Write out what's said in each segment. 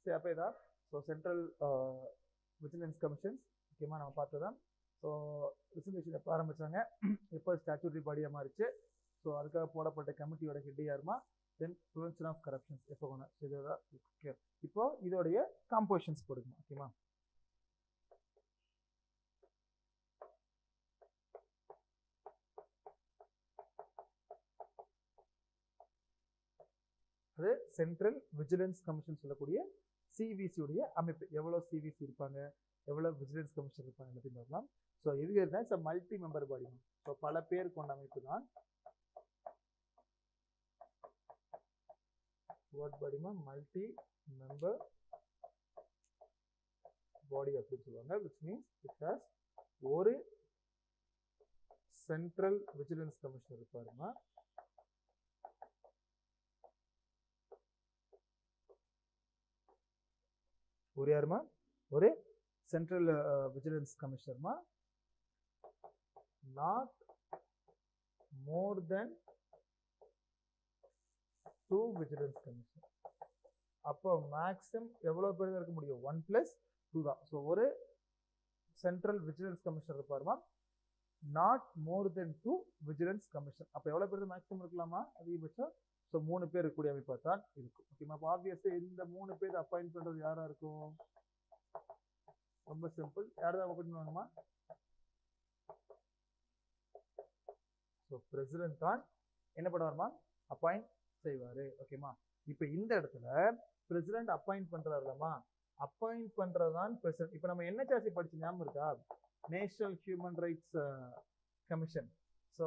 சரி அப்போ இதான் ஸோ சென்ட்ரல் விஜிலன்ஸ் கமிஷன்ஸ் முக்கியமாக நம்ம பார்த்ததான். ஸோ ரிசர்வேஷன் எப்போ ஆரம்பித்தாங்க, எப்போ ஸ்டாச்சுட்டரி பாடியாக மாறிச்சு, ஸோ அதுக்காக போடப்பட்ட கமிட்டியோட ஹெட் யாருமா, தென் ப்ரிவென்ஷன் ஆஃப் கரப்ஷன்ஸ் எப்போ கொண்டு இதுதான். ஓகே இப்போ இதோடைய காம்போசிஷன்ஸ் போடுங்க. ஓகேமா, அது சென்ட்ரல் விஜிலன்ஸ் கமிஷன் சொல்லக்கூடிய சிவிசி உடைய அமைப்பு. எவ்வளோ சிவிசி இருப்பாங்க, எவ்வளோ விஜிலன்ஸ் கமிஷன் இருப்பாங்க அப்படின்னு பார்க்கலாம். ஸோ இது இருந்தால் மல்டி மெம்பர் பாடி. ஸோ பல பேர் கொண்ட அமைப்பு தான் what பாடிமா மல்டி மெம்பர் பாடி அப்படின்னு சொல்லுவாங்க. which means it has ஒரு சென்ட்ரல் விஜிலன்ஸ் கமிஷன் இருப்பாருமா, ஒரு யாருமா, ஒரு சென்ட்ரல் விஜிலன்ஸ் கமிஷனர்மா, not more than 2 vigilance commission. அப்போ மேக்ஸிமம் எவ்வளவு பேர் இருக்க முடியும், 1+2 தான். ஸோ ஒரு சென்ட்ரல் விஜிலன்ஸ் கமிஷனர் இருப்பாருமா, not more than 2 vigilance commission. அப்போ எவ்வளவு பேர் மேக்ஸிமம் இருக்கலாமா, அதிகபட்சம் ஸோ 3 பேர் இருக்கக்கூடிய அமைப்பா தான் இருக்கும். ஓகேமா, அப்போ ஆப்வியஸா இந்த 3 பேர் அப்பாயிண்ட் பண்றது யாரா இருக்கும், ரொம்ப சிம்பிள். யார் தான் அப்பாயிண்ட் பண்ணுவாங்கம்மா, ஸோ பிரசிடென்ட் தான் என்ன பண்ணுவாருமா, அப்பாயிண்ட் செய்வாரு. ஓகேமா, இப்போ இந்த இடத்துல பிரசிடென்ட் அப்பாயிண்ட் பண்றாருமா, அப்பாயிண்ட் பண்றதுதான் பிரசிடென்ட். இப்போ நம்ம என்ன சாசி படிச்சு ஞாபகம் இருக்கா, national human rights commission. So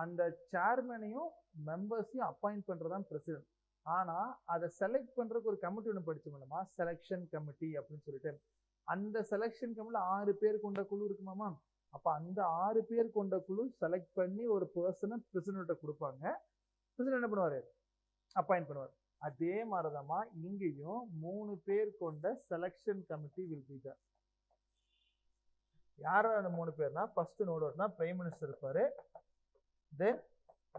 அந்த சேர்மனையும் மெம்பர்ஸையும் அப்பாயிண்ட் பண்றதுதான் பிரசிடென்ட். ஆனா அதை செலக்ட் பண்றதுக்கு ஒரு கமிட்டி ஒன்று படிச்சோம்லமா, செலெக்ஷன் கமிட்டி அப்படின்னு சொல்லிட்டு. அந்த செலெக்ஷன் கமிட்டில 6 பேர் கொண்ட குழு இருக்குமாமா. அப்ப அந்த 6 பேர் கொண்ட குழு செலக்ட் பண்ணி ஒரு பர்சனை பிரசிடென்ட்ட கொடுப்பாங்க. பிரசிடென்ட் என்ன பண்ணுவாரு, அப்பாயிண்ட் பண்ணுவார். அதே மாதிரிதாம்மா இங்கேயும் 3 பேர் கொண்ட selection committee will be there. யாரா அந்த 3 பேர்னா, ஃபர்ஸ்ட் நோடுனா பிரைம் மினிஸ்டர் இருப்பாரு, then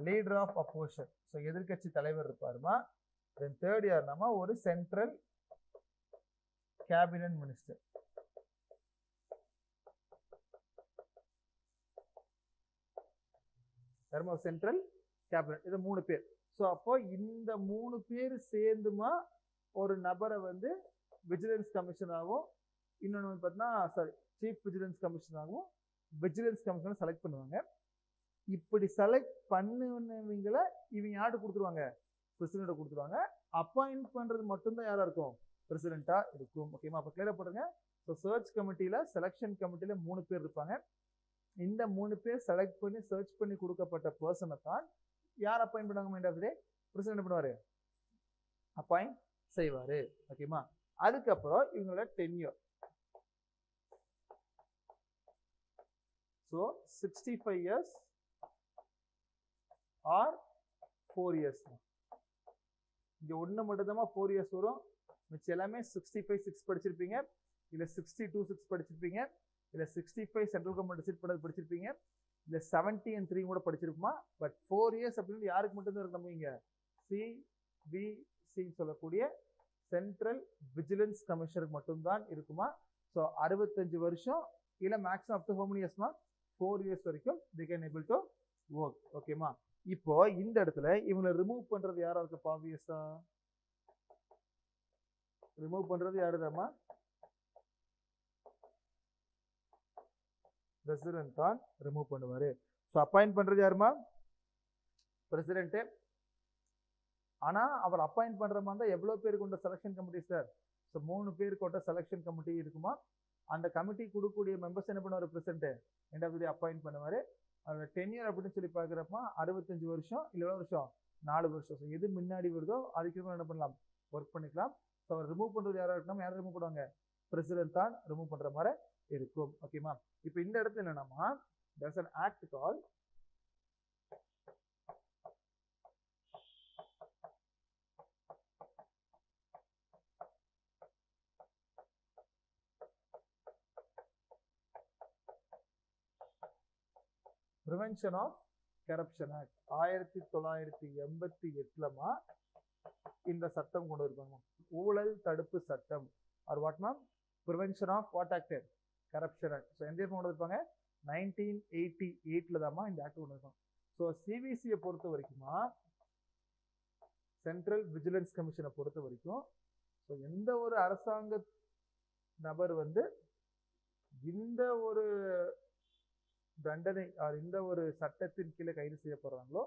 leader of opposition, so எதிர்கட்சி தலைவர் இருப்பாருமா, தென் தேர்ட் யாருனாமா ஒரு central cabinet minister. Central cabinet, இது 3 பேர். ஸோ அப்போ இந்த 3 பேர் சேர்ந்துமா ஒரு நபரை வந்து விஜிலன்ஸ் கமிஷனாகவும், இன்னொன்று வந்து பார்த்தீங்கன்னா சாரி சீஃப் விஜிலன்ஸ் கமிஷனாகவும் விஜிலன்ஸ் கமிஷனர் செலக்ட் பண்ணுவாங்க. இப்படி செலக்ட் பண்ணுவங்களை இவங்க யார்ட்டு கொடுத்துருவாங்க, பிரசிடென்ட் கொடுத்துருவாங்க. அப்பாயிண்ட் பண்றது மட்டும்தான் யாரா இருக்கும், பிரசிடென்ட்டா இருக்கும். ஓகேமா, அப்போ கிளியரா போடுங்க. ஸோ சர்ச் கமிட்டியில, செலெக்ஷன் கமிட்டியில 3 பேர் இருப்பாங்க. இந்த 3 பேர் செலக்ட் பண்ணி சர்ச் பண்ணி கொடுக்கப்பட்ட பர்சனை தான் யார் அப்பாயிண்ட் பண்ணுவாங்க, பிரசிடென்ட் பண்ணுவாரு, அப்பாயிண்ட் செய்வாரு. ஓகேமா, அதுக்கப்புறம் இவங்களோட tenure. So 65 years or 4 years. இங்க ஒண்ணு மட்டும் தான் 4 years வரும். மிச்சம் எல்லாமே 65(6) படிச்சிருப்பீங்க, இல்ல 62(6) படிச்சிருப்பீங்க, இல்ல 65 சென்ட்ரல் கவர்மெண்ட் சீட் படிச்சிருப்பீங்க, இல்ல 70 and 3 கூட படிச்சிருக்குமா. பட் 4 years அப்படின்னு யாருக்கு மட்டும் தான் இருக்கு, இங்க சிவிசி சொல்லக்கூடிய சென்ட்ரல் விஜிலன்ஸ் கமிஷனருக்கு மட்டும்தான் இருக்குமா. ஸோ 65 வருஷம் இல்ல maximum up to how many இயர்ஸ்மா, 4 years வரைக்கும் they can able to work. ஓகேமா, இப்போ இந்த இடத்துல இவங்களை ரிமூவ் பண்றது யாரா இருக்கு, ஆப்வியஸா ரிமூவ் பண்றது யாருதாம்மா, பிரசிடென்ட் தான் ரிமூவ் பண்ணுவாரு. ஸோ அப்பாயிண்ட் பண்றது யாருமா, பிரசிடென்ட். ஆனா அவர் அப்பாயிண்ட் பண்ற மாதிரி தான் எவ்வளவு பேர் கொண்ட செலெக்ஷன் கமிட்டி சார், ஸோ 3 பேர் கொண்ட செலெக்ஷன் கமிட்டி இருக்குமா. அந்த கமிட்டி கொடுக்கக்கூடிய மெம்பர்ஸ் என்ன பண்ணுவாரு, president end of the day appoint பண்ணுவாரு. அதோட டென்யூர் அப்படின்னு சொல்லி பார்க்குறப்ப 65 வருஷம் இல்லை எவ்வளோ வருஷம், 4 வருஷம். ஸோ எது முன்னாடி வருதோ அதுக்கு என்ன பண்ணலாம், ஒர்க் பண்ணிக்கலாம். ஸோ அவர் ரிமூவ் பண்ணுறது யாராக இருக்கணும், யாரும் ரிமூவ் பண்ணுவாங்க, பிரசிடென்ட் தான் ரிமூவ் பண்ணுற மாதிரி இருக்கும். ஓகேமா, இப்போ இந்த இடத்துல என்னன்னா there's an act called Prevention of Corruption Act 1988. இந்த சட்டம் கொண்டு இருப்பாங்க, ஊழல் தடுப்பு சட்டம், or what ma'am, prevention of what act, corruption act. So எந்த இயர் கொண்டு இருப்பாங்க, 1988 தாம்மா இந்த ஆக்ட் கொண்டு இருப்பாங்க. ஸோ சிவிசியை பொறுத்த வரைக்குமா, சென்ட்ரல் விஜிலன்ஸ் கமிஷனை பொறுத்த வரைக்கும், ஸோ எந்த ஒரு அரசாங்க நபர் வந்து இந்த ஒரு தண்டனை இந்த ஒரு சட்டத்தின் கீழே கைது செய்யப்படுறாங்களோ,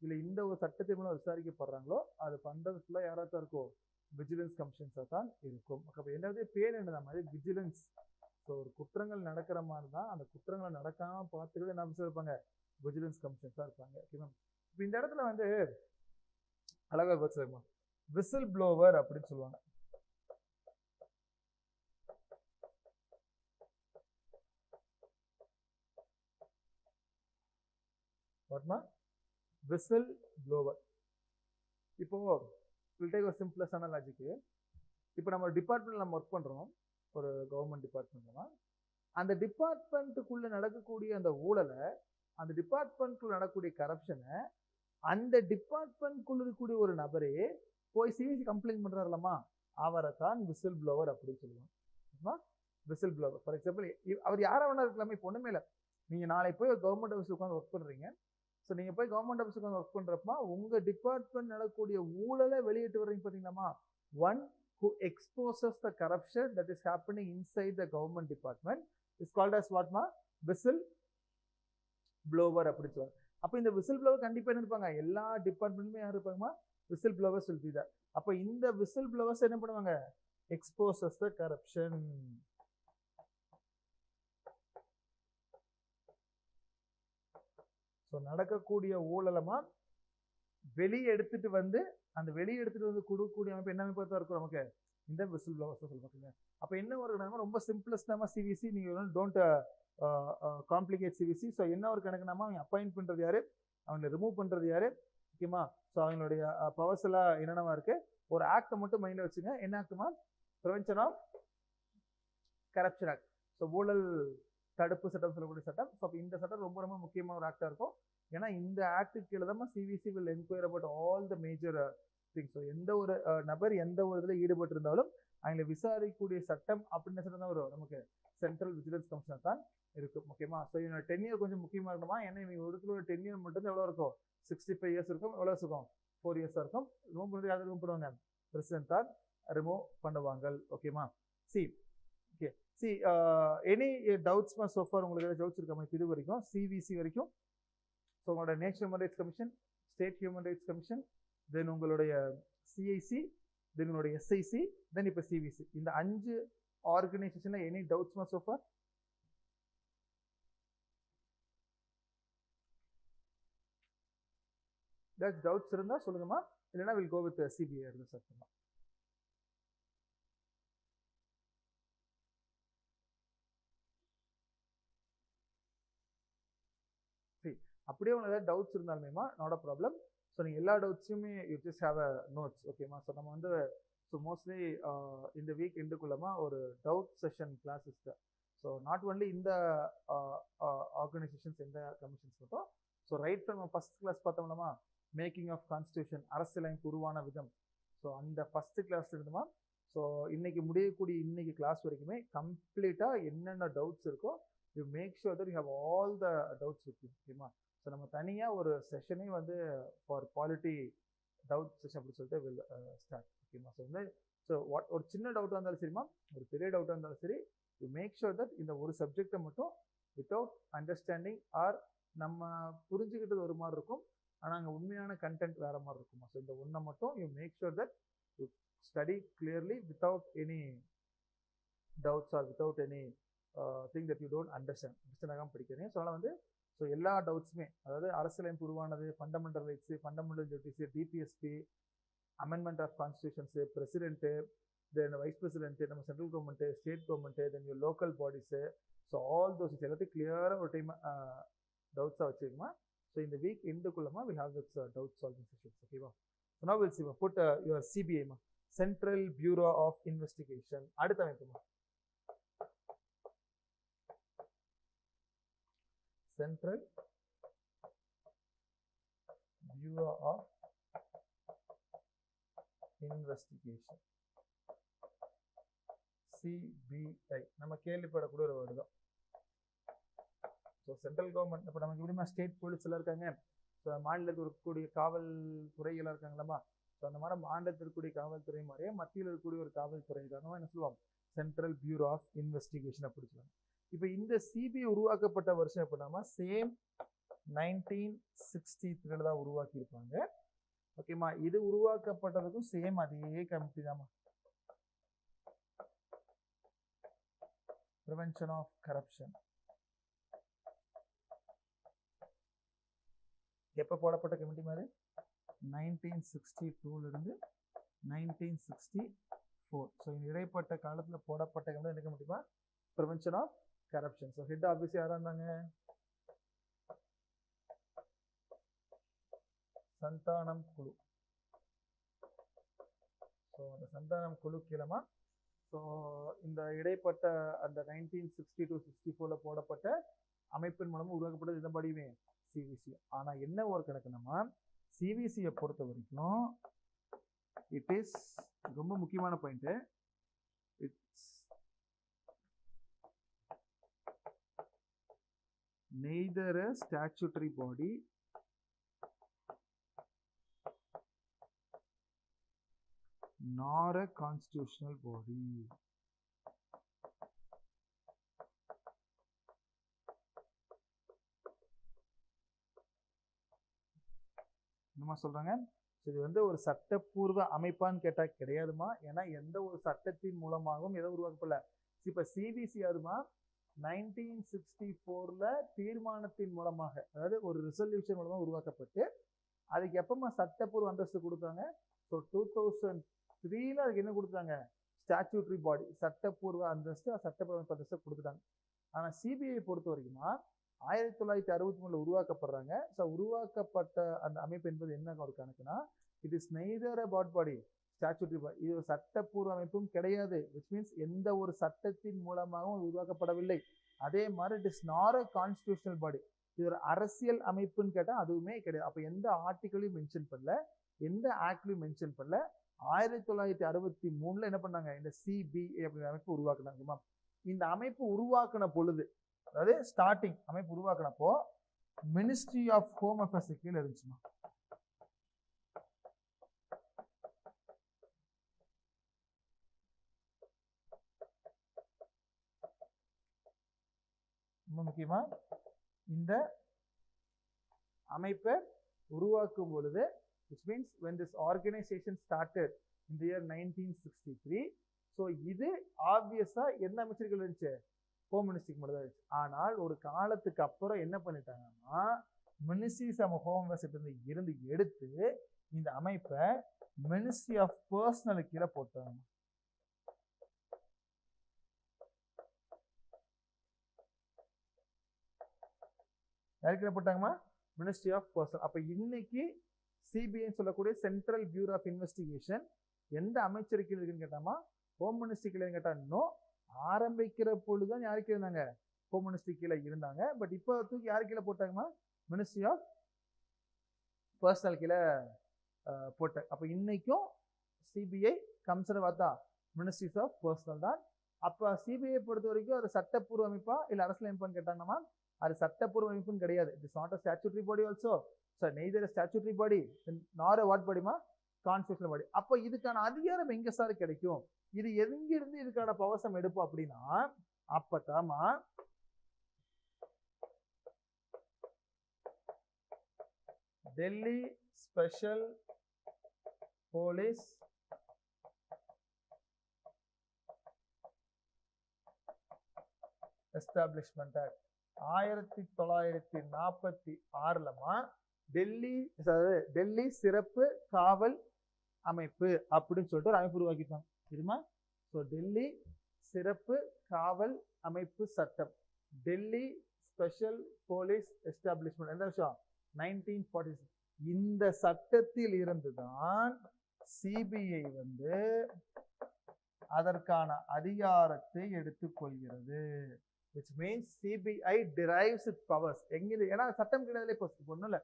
இல்லை இந்த ஒரு சட்டத்தின் மூலம் விசாரிக்கப்படுறாங்களோ, அது பண்றது ஃபுல்லாக யாராத்தான் இருக்கும், விஜிலன்ஸ் கமிஷன்ஸாக தான் இருக்கும். அப்போ என்னது பேர் என்ன மாதிரி விஜிலன்ஸ். ஸோ ஒரு குற்றங்கள் நடக்கிற மாதிரி தான் அந்த குற்றங்களை நடக்காம பார்த்துக்கிட்டு என்ன இருப்பாங்க, விஜிலன்ஸ் கமிஷன்ஸாக இருப்பாங்க. Okay ma'am. இப்போ இந்த இடத்துல வந்து அழகா வச்சிருக்கோம், விசில் ப்ளோவர் அப்படின்னு சொல்லுவாங்க. Whistle blower. இப்போ we'll take a simplest analogy. இப்போ நம்ம டிபார்ட்மெண்ட்ல நம்ம ஒர்க் பண்றோம், ஒரு கவர்மெண்ட் டிபார்ட்மெண்ட்ல. அந்த டிபார்ட்மெண்ட்டுக்குள்ள நடக்கக்கூடிய அந்த ஊழலை, அந்த டிபார்ட்மெண்ட்டுக்குள்ள நடக்கக்கூடிய கரப்ஷனை அந்த டிபார்ட்மெண்ட்குள்ள இருக்கக்கூடிய ஒரு நபரே போய் சிவிசி கம்ப்ளைண்ட் பண்றாருலமா, அவரை தான் விசில் ப்ளோவர் அப்படின்னு சொல்லுவாங்க. Whistle blower. ஃபார் எக்ஸாம்பிள் அவர் யாரை வேணா இருக்கலாமே, இப்போ ஒண்ணுமே இல்லை. நீங்க நாளை போய் ஒரு கவர்மெண்ட் ஆஃபீஸ் உட்காந்து ஒர்க் பண்றீங்க. ஸோ நீங்க போய் கவர்மெண்ட் ஆஃபீஸ் உட்காந்து ஒர்க் பண்றப்ப உங்க டிபார்ட்மெண்ட் நடக்கக்கூடிய ஊழலை வெளியிட்டு வர்றீங்க பாத்தீங்களாமா, one who exposes the corruption that is happening inside the government department is called as what ma, whistle blower அப்படி சொல்லுவாங்க. அப்போ இந்த விசில் ப்ளோவர் கண்டிப்பா என்ன இருப்பாங்க, எல்லா டிபார்ட்மெண்ட்டுமே யார் இருப்பாங்கம்மா, whistle blowers will be there. அப்போ இந்த விசில் ப்ளோவர்ஸ் என்ன பண்ணுவாங்க, exposes the corruption. ஸோ நடக்கக்கூடிய ஊழலமா வெளியே எடுத்துட்டு வந்து, அந்த வெளியே எடுத்துட்டு வந்து கொடுக்கக்கூடிய அமைப்பு என்ன அமைப்பு தான் இருக்கும் நமக்கு, இந்த விசில் ப்ளோவர்ஸ் சொல்லுவாங்க. அப்போ என்ன ஒரு ரொம்ப சிம்பிளஸ்ட் நம்ம சிவிசி, நீங்க டோன்ட் காம்ப்ளிகேட் சிவிசி. ஸோ என்ன ஒரு கணக்குனாமா, அவங்க அப்பாயிண்ட் பண்றது யாரு, அவங்களை ரிமூவ் பண்றது யாரு, ஓகேமா. ஸோ அவங்களுடைய பவர்ஸ் எல்லாம் என்னென்னவா இருக்கு, ஒரு ஆக்டை மட்டும் மைண்ட்ல வச்சுங்க. என்ன ஆக்டுமா, prevention of corruption act. So ஊழல் தடுப்பு சட்டம் சொல்லக்கூடிய சட்டம். ஸோ இந்த சட்டம் ரொம்ப ரொம்ப முக்கியமான ஒரு ஆக்டா இருக்கும். ஏன்னா இந்த ஆக்டுக்கு கீழே தான் CVC will enquire about all the major things. So எந்த ஒரு நபர் எந்த ஒரு இதில் ஈடுபட்டு இருந்தாலும் அவங்களை விசாரிக்கக்கூடிய சட்டம் அப்படின்னு சட்டம் தான் வரும் நமக்கு, சென்ட்ரல் விஜிலன்ஸ் கமிஷனர் தான் இருக்கும். ஓகேமா. ஸோ என்னோட 10 இயர் கொஞ்சம் முக்கியமாக இருக்கணுமா, ஏன்னா இவங்க ஒரு 10 இயர் மட்டும் எவ்வளோ இருக்கும், 65 இயர்ஸ் இருக்கும். எவ்வளோ இருக்கும், 4 இயர்ஸாக இருக்கும். ரிமூவ் பண்ணுறது யாரும் ரிமூவ் பண்ணுவாங்க, பிரசிடென்ட் தான் ரிமூவ் பண்ணுவாங்க. ஓகேமா. சி ஓகே சி எனி டவுட்ஸ்மா சோஃபார், உங்களுக்கு ஏதாவது டவுட்ஸ் இருக்காமா இது வரைக்கும், சிவிசி வரைக்கும்? ஸோ உங்களோட national human rights commission, state human rights commission, then உங்களுடைய சிஐசி, தென் உங்களுடைய எஸ்ஐசி, தென் இப்போ சிவிசி, இந்த 5 ஆர்கனைசேஷன்ல எனி டவுட்ஸ்மா சோஃபார்? ஏதாச்சும் டவுட்ஸ் இருந்தால் சொல்லுங்கம்மா, இல்லைன்னா வில் கோ வித் சிபிஐ இருந்து சார் பண்ணலாம். அப்படியே உங்களுக்கு ஏதாவது டவுட்ஸ் இருந்தாலுமேமா நாட் அ ப்ராப்ளம். ஸோ நீங்கள் எல்லா டவுட்ஸுமே you just have a notes. ஓகேமா. ஸோ நம்ம வந்து ஸோ மோஸ்ட்லி இந்த வீக் எண்டுக்குள்ளமா ஒரு டவுட் செஷன் கிளாஸ் இருக்கு. ஸோ நாட் ஒன்லி இந்த ஆர்கனைசேஷன்ஸ், இந்த கமிஷன்ஸ் மட்டும். So right from first class பார்த்தோம்லமா, மேக்கிங் ஆஃப் கான்ஸ்டியூஷன், அரசியலமைப்பு உருவான விதம். ஸோ அந்த ஃபர்ஸ்ட் கிளாஸ்ல இருந்துமா, ஸோ இன்னைக்கு முடியக்கூடிய இன்னைக்கு கிளாஸ் வரைக்குமே கம்ப்ளீட்டாக என்னென்ன டவுட்ஸ் இருக்கோ you make sure that you have all the doubts with you. ஓகேமா. ஸோ நம்ம தனியாக ஒரு செஷனே வந்து ஃபார் பாலிட்டி டவுட் செஷன் அப்படின்னு சொல்லிட்டு வில் ஸ்டார்ட். ஓகேமா. ஸோ வந்து ஸோ ஒரு சின்ன டவுட்டாக இருந்தாலும் சரிம்மா, ஒரு பெரிய டவுட்டாக இருந்தாலும் சரி, யூ மேக் ஷுர் தட் இந்த ஒரு சப்ஜெக்டை மட்டும் வித்தவுட் அண்டர்ஸ்டாண்டிங் ஆர் நம்ம புரிஞ்சுக்கிட்டது ஒரு மாதிரி இருக்கும், ஆனால் அங்கே உண்மையான கண்டென்ட் வேற மாதிரி இருக்குமா. ஸோ இந்த ஒன்றை மட்டும் you make sure that you study clearly without any doubts or without any thing that you don't understand ஆகாமல் படிக்கிறீங்க. ஸோ அதனால் வந்து ஸோ எல்லா டவுட்ஸுமே, அதாவது அரசியலமைப்பு உருவானது, fundamental rights, fundamental justice, DPSP, amendment of constitutions, president, then vice president, நம்ம central government, state government, then you local bodies, so all those எல்லாத்தையும் கிளியராக ஒரு டைம் டவுட்ஸாக வச்சுக்கோமா. ஸோ இந்த வீக் எண்டுக்குள்ளமா will have this doubt solving sessions. ஓகேவா. So now will see put your சிபிஐமா, சென்ட்ரல் பியூரோ ஆஃப் இன்வெஸ்டிகேஷன். அடுத்த அமைப்புமா, central bureau of investigation, CBI நம்ம கேள்விப்படக்கூடிய ஒரு வேர்டு தான். ஸோ சென்ட்ரல் கவர்மெண்ட் இப்போ நமக்கு எப்படிமா ஸ்டேட் போலீஸ் எல்லாம் இருக்காங்க, ஸோ மாநிலத்தில் இருக்கக்கூடிய காவல்துறைகளாக இருக்காங்களாமா, ஸோ அந்த மாதிரி மாநிலத்தில் இருக்கக்கூடிய காவல்துறை மாதிரியே மத்தியில் இருக்கக்கூடிய ஒரு காவல்துறை இருக்காங்க, என்ன சொல்லுவாங்க, சென்ட்ரல் பியூரோ ஆஃப் இன்வெஸ்டிகேஷன் அப்படி சொல்லுவாங்க. இப்போ இந்த சிபிஐ உருவாக்கப்பட்ட வருஷம் எப்படின்னா சேம் 1963 தான் உருவாக்கியிருப்பாங்க. ஓகேம்மா, இது உருவாக்கப்பட்டதுக்கும் சேம் அதே கமிட்டி தாம்மா, ப்ரிவென்ஷன் ஆஃப் கரப்ஷன். எப்போ போடப்பட்ட கமிட்டி மாதிரி 1962 இருந்து 1964. ஸோ இடைப்பட்ட காலத்தில் போடப்பட்ட கமிட்டி என்ன கமிட்டிமா, prevention of corruption. So head office யாரா இருந்தாங்க, சந்தானம் குழு. ஸோ அந்த சந்தானம் குழு கீழமா ஸோ இந்த இடைப்பட்ட அந்த 1962-64 போடப்பட்ட அமைப்பின் மூலமும் உருவாக்கப்பட்டது இந்த படியுமே சிவிசி. ஆனா என்ன ஒரு கணக்குனமா, சிவிசியை பொறுத்த வரைக்கும் இட் இஸ் ரொம்ப முக்கியமான point, it's neither a statutory body nor a constitutional body. என்னமா சொல்றாங்க, இது வந்து ஒரு சட்டப்பூர்வ அமைப்பான்னு கேட்டா கிடையாதுமா, ஏன்னா எந்த ஒரு சட்டத்தின் மூலமாகவும் எதை உருவாக்கப்படல. இப்ப சிபிசி யாருமா, 1964 தீர்மானத்தின் மூலமாக, அதாவது ஒரு ரிசல்யூஷன் மூலமா உருவாக்கப்பட்டு அதுக்கு எப்பமா சட்டப்பூர்வ அந்தஸ்து கொடுத்தாங்க, ஸோ 2003 அதுக்கு என்ன கொடுத்தாங்க, ஸ்டாச்சுட்டரி பாடி, சட்டப்பூர்வ அந்தஸ்து, சட்டப்பூர்வ அந்தஸ்து கொடுத்துட்டாங்க. ஆனா சிபிஐ பொறுத்த வரைக்குமா 1963 உருவாக்கப்படுறாங்க. ஸோ உருவாக்கப்பட்ட அந்த அமைப்பு என்பது என்ன ஒரு கணக்குனா, it is neither a bod body statutory body, இது ஒரு சட்டப்பூர்வ அமைப்பும் கிடையாது, விச் மீன்ஸ் எந்த ஒரு சட்டத்தின் மூலமாகவும் உருவாக்கப்படவில்லை. அதே மாதிரி it is not a constitutional பாடி, இது ஒரு அரசியல் அமைப்புன்னு கேட்டா அதுவுமே கிடையாது. அப்ப எந்த ஆர்டிகிளையும் மென்ஷன் பண்ணல, எந்த ஆக்ட்லையும் மென்ஷன் பண்ணல. 1963 என்ன பண்ணாங்க, இந்த சிபிஐ அப்படிங்கிற அமைப்பு உருவாக்குனாங்க. இந்த அமைப்பு உருவாக்கின பொழுது, அதாவது ஸ்டார்டிங் அமைப்பு உருவாக்குனப்போ மினிஸ்ட்ரி ஆஃப் ஹோம் அஃபேர்ஸ் கீழே இருந்துச்சுமா. ரொம்ப முக்கியமா இந்த அமைப்பை உருவாக்கும் பொழுது, which means when this organization started in the year 1963, so இது ஆப்வியஸா என்ன அமைச்சர்கள் இருந்துச்சு, ஹோம் மினிஸ்ட்ரிக்கு மட்டும் தான் இருந்துச்சு. ஆனால் ஒரு காலத்துக்கு அப்புறம் என்ன பண்ணிட்டாங்கன்னா, மினிஸ்ட்ரிஸ் ஆஃப் ஹோம் அஃபேர்ஸ் இருந்து எடுத்து இந்த அமைப்பை மினிஸ்ட்ரி ஆஃப் பர்சனல் கீழே போட்டாங்க. யாருக்கு போட்டாங்கம்மா, மினிஸ்ட்ரி ஆஃப் பர்சனல். அப்ப இன்னைக்கு சிபிஐ சொல்லக்கூடிய சென்ட்ரல் பியூரோ ஆஃப் இன்வெஸ்டிகேஷன் எந்த அமைச்சருக்கு இருக்குன்னு கேட்டாமா, ஹோம் மினிஸ்ட்ரி கீழே கேட்டா இன்னும் ஆரம்பிக்கிற பொழுதுதான் யாருக்கு இருந்தாங்க, ஹோம் மினிஸ்ட்ரி கீழே இருந்தாங்க. பட் இப்போ தூக்கி யாரு கீழே போட்டாங்கம்மா, மினிஸ்ட்ரி ஆஃப் பர்சனல் கீழே போட்டாங்க. அப்ப இன்னைக்கும் சிபிஐ கம்சர்வா மினிஸ்ட்ரிஸ் ஆஃப் பர்சனல் தான். அப்ப சிபிஐ பொறுத்த வரைக்கும் அது சட்டப்பூர்வ அமைப்பா இல்ல அரசியல் அமைப்பான்னு கேட்டாங்கன்னா, அது சட்டப்பூர்வ அமைப்புன்னு கிடையாது. It is not a statutory body also, so neither a statutory பாடி நார் அ வாட் பாடிமா, கான்ஸ்டிடியூஷனல் பாடி. அப்போ இதுக்கான அதிகாரம் எங்க சார் கிடைக்கும், இது எங்கிருந்து இதுக்கான பவசம் எடுப்போம் அப்படின்னா, அப்பதாமா Delhi special police establishment act 1946 Delhi சிறப்பு காவல் அமைப்பு அப்படின்னு சொல்லிட்டு ஒரு அமைப்பு உருவாக்கிட்டாங்க தெரியுமா. ஸோ டெல்லி சிறப்பு காவல் அமைப்பு சட்டம், டெல்லி ஸ்பெஷல் போலீஸ் எஸ்டாப்ளிஷ்மெண்ட், எந்த வருஷம் 1946. இந்த சட்டத்தில் இருந்துதான் சிபிஐ அதற்கான அதிகாரத்தை எடுத்துக்கொள்கிறது. which means CBI derives its powers எங்கிருந்து, ஏன்னா சட்டம் கிடையாதுல. இப்போ ஒன்றும் இல்லை,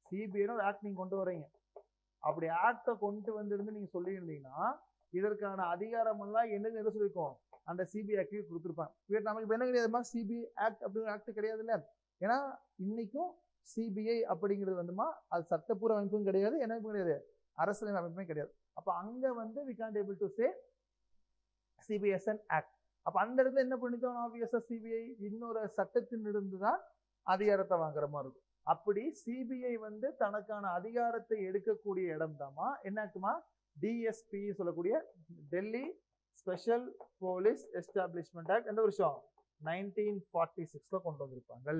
சிபிஐ ஒரு ஆக்ட் நீங்க கொண்டு வரீங்க, அப்படி ஆக்டை கொண்டு வந்திருந்து நீங்க சொல்லியிருந்தீங்கன்னா இதற்கான அதிகாரம் எல்லாம் என்ன சொல்லியிருக்கோம், அந்த சிபிஐ ஆக்ட் கொடுத்துருப்பாங்க. நமக்கு என்ன கிடையாதுமா, சிபிஐ ஆக்ட் அப்படிங்கிற ஆக்ட் கிடையாது இல்ல. ஏன்னா இன்னைக்கும் சிபிஐ அப்படிங்கிறது வந்துமா அது சட்டப்பூர்வ அமைப்பும் கிடையாது, என்ன கிடையாது, அரசியல் அமைப்புமே கிடையாது. அப்ப அங்க வந்து we can't able to say CBI as an act. அப்ப அந்த இடத்துல என்ன பண்ணிட்டோம், ஆப்வியஸா சிபிஐ இன்னொரு சட்டத்தின் இருந்துதான் அதிகாரத்தை வாங்குற மாதிரி இருக்கும். அப்படி சிபிஐ வந்து தனக்கான அதிகாரத்தை எடுக்கக்கூடிய இடம் தாமா என்ன ஆக்டுமா, டிஎஸ்பி சொல்லக்கூடிய Delhi special police establishment act. எந்த வருஷம், 1946ல கொண்டு வந்திருப்பாங்க.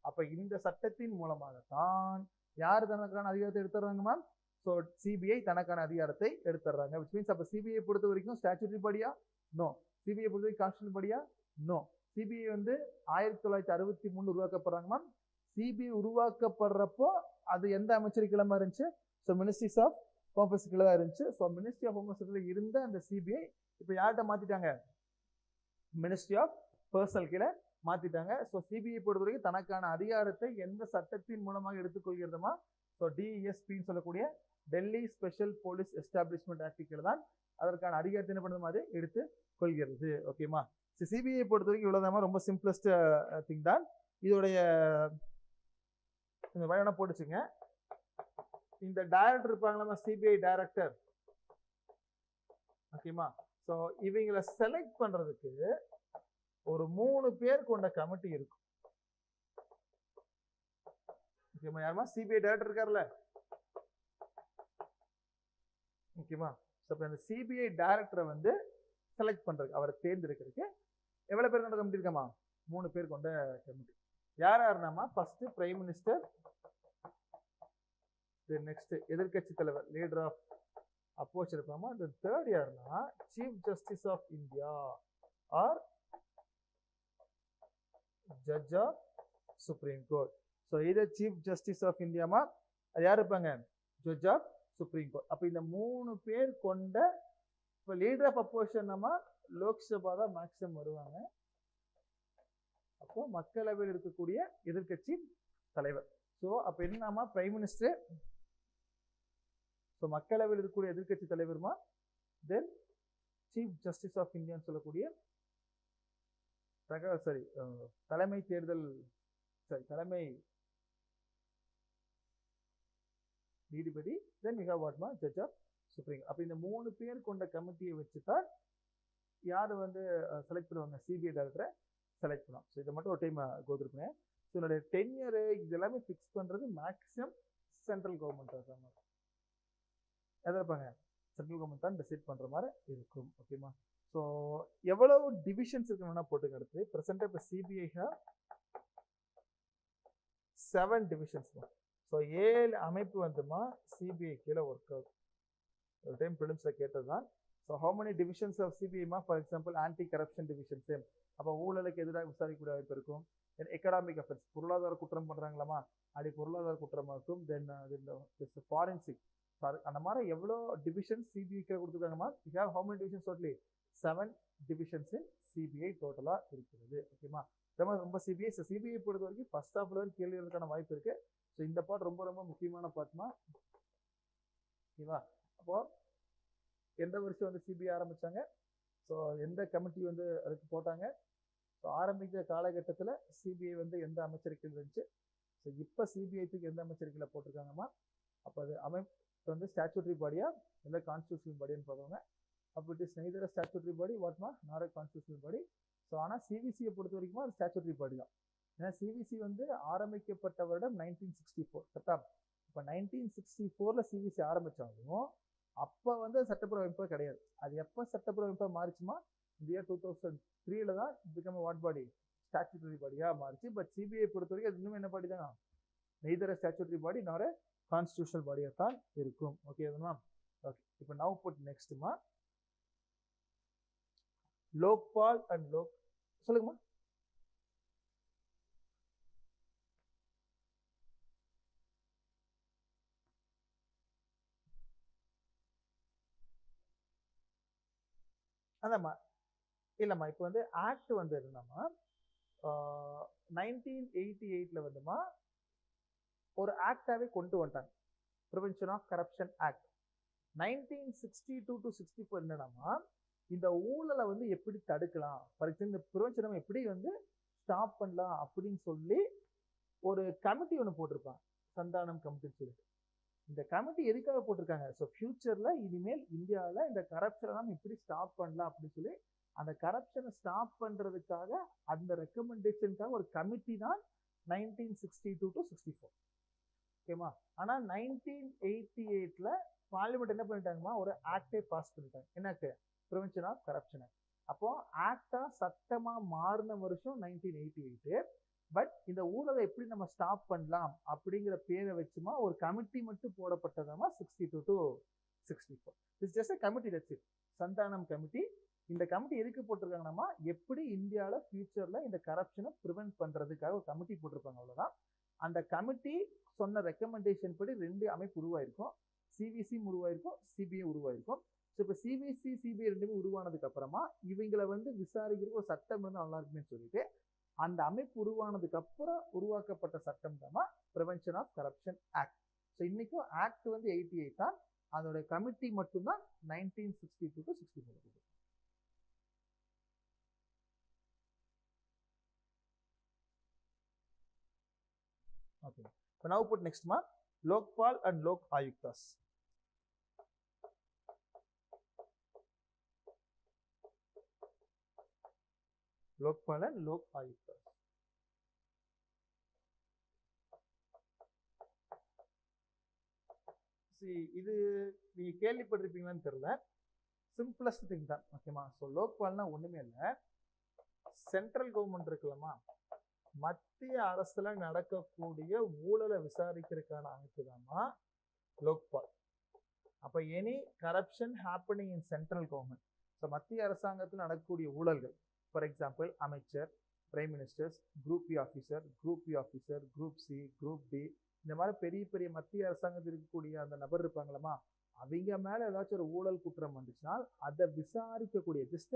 அப்ப இந்த சட்டத்தின் மூலமாகத்தான் யார் தனக்கான அதிகாரத்தை எடுத்துறாங்க மேம், ஸோ சிபிஐ தனக்கான அதிகாரத்தை எடுத்துறாங்க. விச் மீன்ஸ் அப்ப சிபிஐ பொறுத்த வரைக்கும் ஸ்டாச்சுட்டரி படியா, நோ. சிபிஐ பொறுத்த வரைக்கும் கான்ஸ்டிடியூஷனல் படியா, நோ. சிபிஐ வந்து 1963 உருவாக்கப்படுறாங்க மேம். சிபிஐ உருவாக்கப்படுறப்போ அது எந்த அமைச்சர் கீழே இருந்துச்சு, ஸோ மினிஸ்ட்ரிஸ் ஆஃப் ஹோம் கீழே தான் இருந்துச்சு. ஸோ மினிஸ்ட்ரி ஆஃப் ஹோம் அஃபேர்ஸ்ல இருந்த அந்த சிபிஐ இப்போ யார்கிட்ட மாத்திட்டாங்க, மினிஸ்ட்ரி ஆஃப் பர்சனல் கீழே மாத்திட்டாங்க. ஸோ சிபிஐ பொறுத்த வரைக்கும் தனக்கான அதிகாரத்தை எந்த சட்டத்தின் மூலமாக எடுத்துக்கொள்கிறதுமா, ஸோ டிஎஸ்பின்னு சொல்லக்கூடிய Delhi special police establishment act கீழே தான் அதற்கான அதிகாரத்தை என்ன பண்ணுது மாதிரி எடுத்து கொள்கிறது. ஓகேமா, சிபிஐ பொறுத்த வரைக்கும் இவ்வளவுதான், ரொம்ப சிம்பிளஸ்ட் திங் தான். இதோடைய இந்த வயனா போட்டுச்சுங்க. இந்த டைரக்டர் இருப்பாங்களா, சிபிஐ டைரக்டர். ஓகேமா, ஸோ இவங்களை செலக்ட் பண்றதுக்கு ஒரு 3 பேர் கொண்ட கமிட்டி இருக்கும். ஓகேமா, யாருமா, சிபிஐ டைரக்டர் இருக்காருல்ல. ஓகேமா, அந்த சிபிஐ டைரக்டரை வந்து செலக்ட் பண்றதுக்கு, அவரை தேர்ந்தெடுக்கிறதுக்கு எவ்வளவு பேர் கொண்ட கமிட்டி இருக்காமா, 3 பேர் கொண்ட கமிட்டி. யார் யாருனாமா, ஃபர்ஸ்ட் பிரைம் மினிஸ்டர், நெக்ஸ்ட் எதிர்கட்சி தலைவர் லீடர் ஆஃப் அப்போஸ் இருப்பாமா. இந்த தேர்ட் யாருன்னா chief justice of India or judge of supreme court. So இது சீஃப் ஜஸ்டிஸ் ஆஃப் இந்தியாமா, அது யார் இருப்பாங்க, ஜட்ஜ் ஆஃப் சுப்ரீம் கோர்ட். அப்போ இந்த 3 பேர் கொண்ட, இப்போ லீடர் ஆஃப் அப்போசிஷன் லோக்சபா தான் மேக்சிமம் வருவாங்க. அப்போ மக்களவையில் இருக்கக்கூடிய எதிர்கட்சி தலைவர். ஸோ அப்போ என்னமா, பிரைம் மினிஸ்டர், ஸோ மக்களவையில் இருக்கக்கூடிய எதிர்கட்சி தலைவருமா, தென் சீஃப் ஜஸ்டிஸ் ஆஃப் இந்தியான்னு சொல்லக்கூடிய தலைமை தேர்தல் தலைமை நீதிபதி, தென் வி ஹேவ் வாட்மா ஜட்ஜ் ஆஃப் சுப்ரீம். அப்போ இந்த 3 பேர் கொண்ட கமிட்டியை வச்சுதான் யார் வந்து செலக்ட் பண்ணுவாங்க, சிபிஐ டைரக்டரை செலக்ட் பண்ணுவோம். ஸோ இதை மட்டும் ஒரு டைம் கோத்துருப்பேங்க. ஸோ என்னுடைய டென்யூர் இது எல்லாமே ஃபிக்ஸ் பண்ணுறது மேக்ஸிமம் சென்ட்ரல் கவர்மெண்ட் தான் எதிர்ப்பாங்க, சென்ட்ரல் கவர்மெண்ட் தான் டிசைட் பண்ணுற மாதிரி இருக்கும். ஓகேமா, ஸோ எவ்வளவு டிவிஷன்ஸ் இருக்குன்னா போட்டுங்க. அடுத்து ப்ரெசென்ட்டாக இப்போ சிபிஐ 7 டிவிஷன்ஸ். ஸோ 7 அமைப்பு வந்துமா சிபிஐ கீழே ஒர்க் ஆகும். ஒரு டைம் ப்ரிலிம்ஸில் கேட்டது தான். So how many divisions of சிபிஐமா, for example anti corruption divisions, அப்போ ஊழலுக்கு எதிராக விசாரிக்கக்கூடிய வாய்ப்பு இருக்கும். தென் எக்கனாமிக் அஃபேர்ஸ், பொருளாதார குற்றம் பண்ணுறாங்களாமா, அப்படி பொருளாதார குற்றமாக இருக்கும். தென் ஃபாரன்சிக், அந்த மாதிரி எவ்வளோ டிவிஷன்ஸ் சிபிஐக்கு கொடுத்துருக்காங்கம்மா. You have how many divisions totally 7 divisions in CBI டோட்டலாக இருக்கிறது. ஓகேமா, ரொம்ப சிபிஐ. ஸோ சிபிஐ பொறுத்த வரைக்கும் ஃபர்ஸ்ட் ஆஃப்ல வரைக்கும் கேள்வி எழுதுறதுக்கான வாய்ப்பு இருக்கு. ஸோ இந்த பார்ட் ரொம்ப ரொம்ப முக்கியமான பார்ட்மா. ஓகேவா, அப்போ எந்த வருஷம் வந்து சிபிஐ ஆரம்பிச்சாங்க, ஸோ எந்த கமிட்டி வந்து அதுக்கு போட்டாங்க, ஸோ ஆரம்பிக்கிற காலகட்டத்தில் சிபிஐ வந்து எந்த அமைச்சருக்கையில் இருந்துச்சு, ஸோ இப்போ சிபிஐக்கு எந்த அமைச்சருக்கையில் போட்டிருக்காங்கம்மா. அப்போ அது அமைப்பு வந்து ஸ்டாச்சுட்டரி பாடியா இல்லை கான்ஸ்டியூஷனல் பாடின்னு பார்ப்பாங்க. அப்போ it is neither statutory body வாட்மா நாட் கான்ஸ்டியூஷனல் பாடி. ஸோ ஆனால் சிவிசியை பொறுத்த வரைக்கும் அது ஸ்டாச்சுட்டரி பாடி தான். ஏன்னா சிவிசி வந்து ஆரம்பிக்கப்பட்ட வருடம் 1964 கரெக்டா. இப்போ 1964ல் சிவிசி ஆரம்பித்தாலும் அப்போ வந்து சட்டப்பூர்வ அமைப்பு கிடையாது. அது எப்போ சட்டப்பூர்வ அமைப்பாக மாறிச்சுமா, இந்த இயர் 2003ல் தான் பிகம் வாட் பாடி, ஸ்டாச்சுட்டரி பாடியாக மாறிச்சு. பட் சிபிஐ பொறுத்த வரைக்கும் அது இன்னும் என்ன பாடி தான், நெய்தர் ஸ்டாச்சுட்டரி பாடி நாட் கான்ஸ்டியூஷனல் பாடியாக தான் இருக்கும். ஓகேவா, ஓகே. இப்போ நவ் புட் நெக்ஸ்ட்மா லோக்பால் அண்ட் லோக், சொல்லுங்கம்மா. அதாம்மா, இல்லைம்மா இப்போ வந்து ஆக்ட் வந்து என்னம்மா 1988ல் வந்துமா ஒரு ஆக்டாவே கொண்டு வந்துட்டாங்க, prevention of corruption act. 1962 to 64 என்னன்னா இந்த ஊழலை வந்து எப்படி தடுக்கலாம், ஃபார் எக்ஸாம்பிள் இந்த ப்ரிவென்ஷனை எப்படி வந்து ஸ்டாப் பண்ணலாம் அப்படின்னு சொல்லி ஒரு கமிட்டி ஒன்று போட்டிருப்பாங்க, சந்தானம் கமிட்டின்னு சொல்லிட்டு. இந்த கமிட்டி எதுக்காக போட்டிருக்காங்க, ஸோ ஃபியூச்சர்ல இனிமேல் இந்தியாவில் இந்த கரப்ஷனை நம்ம எப்படி ஸ்டாப் பண்ணலாம் அப்படின்னு சொல்லி அந்த கரப்ஷனை ஸ்டாப் பண்றதுக்காக அந்த ரெக்கமெண்டேஷனுக்காக ஒரு கமிட்டி தான் 1962 to 64. ஓகேமா. ஆனா 1988ல பார்லிமெண்ட் என்ன பண்ணிட்டாங்கம்மா, ஒரு ஆக்டே பாஸ் பண்ணிட்டாங்க. என்ன act? Prevention of corruption act. அப்போ ஆக்டா சட்டமா மாறின வருஷம் 1988. பட் இந்த ஊழலை எப்படி நம்ம ஸ்டாப் பண்ணலாம் அப்படிங்கிற பேரை வச்சுமா ஒரு கமிட்டி மட்டும் போடப்பட்டதாமா 62 to 64. It's just a committee, that's it. Santhanam committee. இந்த கமிட்டி எதுக்கு போட்டிருக்காங்கன்னா எப்படி இந்தியாவில் ஃபியூச்சர்ல இந்த கரப்ஷனை ப்ரிவென்ட் பண்றதுக்காக ஒரு கமிட்டி போட்டிருப்பாங்க, அவ்வளவுதான். அந்த கமிட்டி சொன்ன ரெக்கமெண்டேஷன் படி 2 அமைப்பு உருவாயிருக்கும், சிவிசி உருவாயிருக்கும், சிபிஐ உருவாயிருக்கும். ஸோ இப்போ சிவிசி சிபிஐ ரெண்டுமே உருவானதுக்கு அப்புறமா இவங்களை வந்து விசாரிக்கிறதுக்கு ஒரு சட்டம் இருந்தால் நல்லா இருக்குன்னு சொல்லிட்டு அந்த அமைப்பு உருவானதுக்கு அப்புறம் உருவாக்கப்பட்ட சட்டம் தான் prevention of corruption act. So இன்னைக்கும் ஆக்ட் வந்து 88 தான், அதோட கமிட்டி மட்டும்தான் 1962 to 64. Okay. So now put next one, Lokpal and Lok Ayuktas. Lokpal and Lok Ayuktas. See, இது நீங்க கேள்விப்பட்டிருப்பீங்களான்னு தெரியல, சிம்பிளஸ்ட் திங் தான். ஓகேமா. ஸோ லோக்பால்னா ஒண்ணுமே இல்லை, சென்ட்ரல் கவர்மெண்ட் இருக்குல்லம்மா, மத்திய அரசுல நடக்கக்கூடிய ஊழலை விசாரிக்கிறதுக்கான அமைப்பு தான்மா லோக்பால். அப்ப any corruption happening in central government, so மத்திய அரசாங்கத்தில் நடக்கக்கூடிய ஊழல்கள், ஃபார் எக்ஸாம்பிள் அமைச்சர், prime ministers, group B officer, group C, group D, இந்த மாதிரி பெரிய பெரிய மத்திய அரசாங்கத்தில் இருக்கக்கூடிய அந்த நபர் இருப்பாங்களா, அவங்க மேல ஏதாச்சும் ஒரு ஊழல் குற்றம் வந்துச்சுன்னா அதை விசாரிக்கக்கூடிய ஜஸ்ட்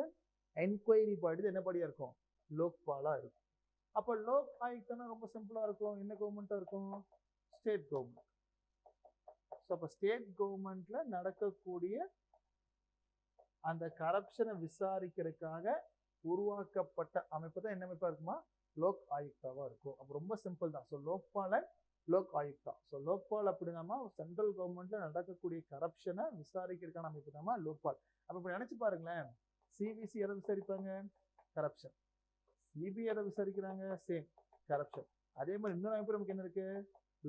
என்கொயரி பாடி என்ன படியா இருக்கும், லோக்பாலா இருக்கும். அப்போ லோக் ஆயுக்தனா ரொம்ப சிம்பிளா இருக்கும், என்ன கவர்மெண்டா இருக்கும், ஸ்டேட் கவர்மெண்ட். ஸோ அப்போ ஸ்டேட் கவர்மெண்ட்ல நடக்கக்கூடிய அந்த கரப்ஷனை விசாரிக்கிறதுக்காக உருவாக்கப்பட்ட அமைப்பு தான் என்ன அமைப்பா இருக்குமா, லோக் ஆயுக்தாவா இருக்கும். அப்போ ரொம்ப சிம்பிள் தான். So Lokpal and Lok Ayukta. So Lokpal அப்படின்னா சென்ட்ரல் கவர்மெண்ட்ல நடக்கக்கூடிய கரப்ஷனை விசாரிக்கிறதுக்கான அமைப்பு தான் லோக்பால். அப்போ இப்போ நினைச்சு பாருங்களேன், சிவிசி எதை விசாரிப்பாங்க, கரப்ஷன். சிபிஐ எதை விசாரிக்கிறாங்க, சேம் கரப்ஷன். அதே மாதிரி இன்னொரு அமைப்பு நமக்கு என்ன இருக்கு,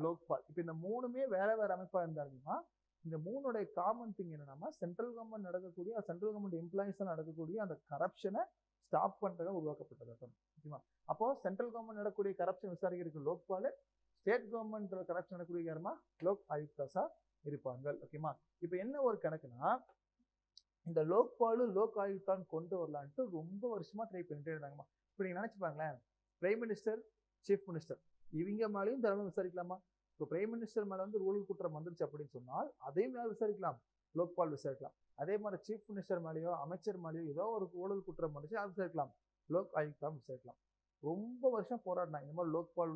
லோக்பால். இப்போ இந்த மூணுமே வேற வேற அமைப்பா இருந்தாலுமா இந்த மூணுடைய காமன் திங் என்னன்னா சென்ட்ரல் கவர்மெண்ட் நடக்கக்கூடிய, சென்ட்ரல் கவர்மெண்ட் எம்ப்ளாயிஸ் நடக்கக்கூடிய அந்த கரப்ஷனை ஸ்டாப் பண்றதுக்கு உருவாக்கப்பட்டது. ஓகேவா. அப்போ சென்ட்ரல் கவர்மெண்ட் நடக்கக்கூடிய கரப்ஷன் விசாரிக்கிறதுக்கு லோக்பால், ஸ்டேட் கவர்மெண்ட் கரப்ஷன் நடக்கக்கூடிய யாருமா, லோக் ஆயுக்தாஸா இருப்பாங்க. ஓகேமா. இப்போ என்ன ஒரு கணக்குனா, இந்த லோக்பாலும் லோக் ஆயுக்தான் கொண்டு வரலான்ட்டு ரொம்ப வருஷமா ட்ரை பண்ணிட்டே இருந்தாங்கம்மா. இப்போ நீங்க நினைச்சுப்பாங்களேன், பிரைம் மினிஸ்டர், சீஃப் மினிஸ்டர் இவங்க மேலேயும் தரணும் விசாரிக்கலாமா. இப்போ பிரைம் மினிஸ்டர் மேல வந்து ஊழல் குற்றம் வந்துருச்சு அப்படின்னு சொன்னால் அதையும் யார் விசாரிக்கலாம், லோக்பால் விசாரிக்கலாம். அதே மாதிரி சீஃப் மினிஸ்டர் மேலேயோ அமைச்சர் மேலேயோ ஏதோ ஒரு ஊழல் குற்றம் வந்துச்சு, யார் விசாரிக்கலாம், லோக் ஆயுக்தா விசாரிக்கலாம். ரொம்ப வருஷம் போராடினாங்க, இந்த மாதிரி லோக்பால்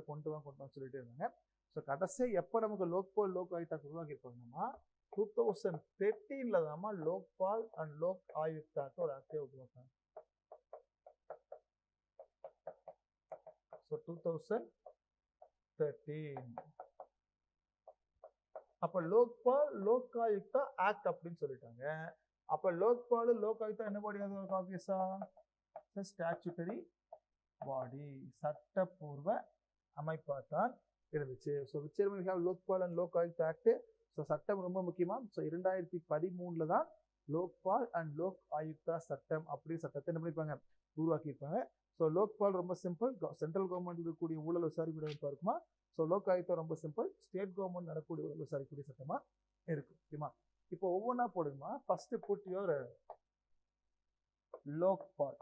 கொண்டு வான்னு சொல்லிட்டு இருந்தாங்க. ஸோ கடைசியாக எப்போ நமக்கு லோக்பால் லோக் ஆயுக்தா உருவாக்கியிருப்பாங்கன்னா 2013ல தாமா லோக்பால் அண்ட் லோக் ஆயுக்தாக்கு ஒரு ஆக்டே உருவாக்குறாங்க. ஸோ 2013 அப்ப லோக்பால் லோக் ஆயுக்தா ஆக்ட் அப்படின்னு சொல்லிட்டாங்க. அப்ப லோக்பால் லோக் ஆயுக்தா என்ன பாடி, ஒரு ஆபீஸா, ஸ்டாச்சுட்டரி பாடி, சட்டப்பூர்வ அமைப்பா தான் இருந்துச்சு. So which we have Lokpal and Lok Ayukta act. So சட்டம் ரொம்ப முக்கியமா. ஸோ 2013ல தான் லோக்பால் அண்ட் லோக் ஆயுக்தா சட்டம் அப்படி சட்டத்தை என்ன பண்ணிருப்பாங்க, உருவாக்கியிருப்பாங்க. ஸோ லோக்பால் ரொம்ப சிம்பிள், சென்ட்ரல் கவர்மெண்ட் இருக்கக்கூடிய ஊழல் விசாரிக்கக்கூடிய இருக்குமா. ஸோ லோக் ஆயுக்தா ரொம்ப சிம்பிள், ஸ்டேட் கவர்மெண்ட் நடக்கக்கூடிய ஊழல் விசாரிக்கக்கூடிய சட்டமா இருக்கு. ஓகேமா. இப்போ ஒவ்வொன்றா போடுங்கம்மா. First put your Lokpal.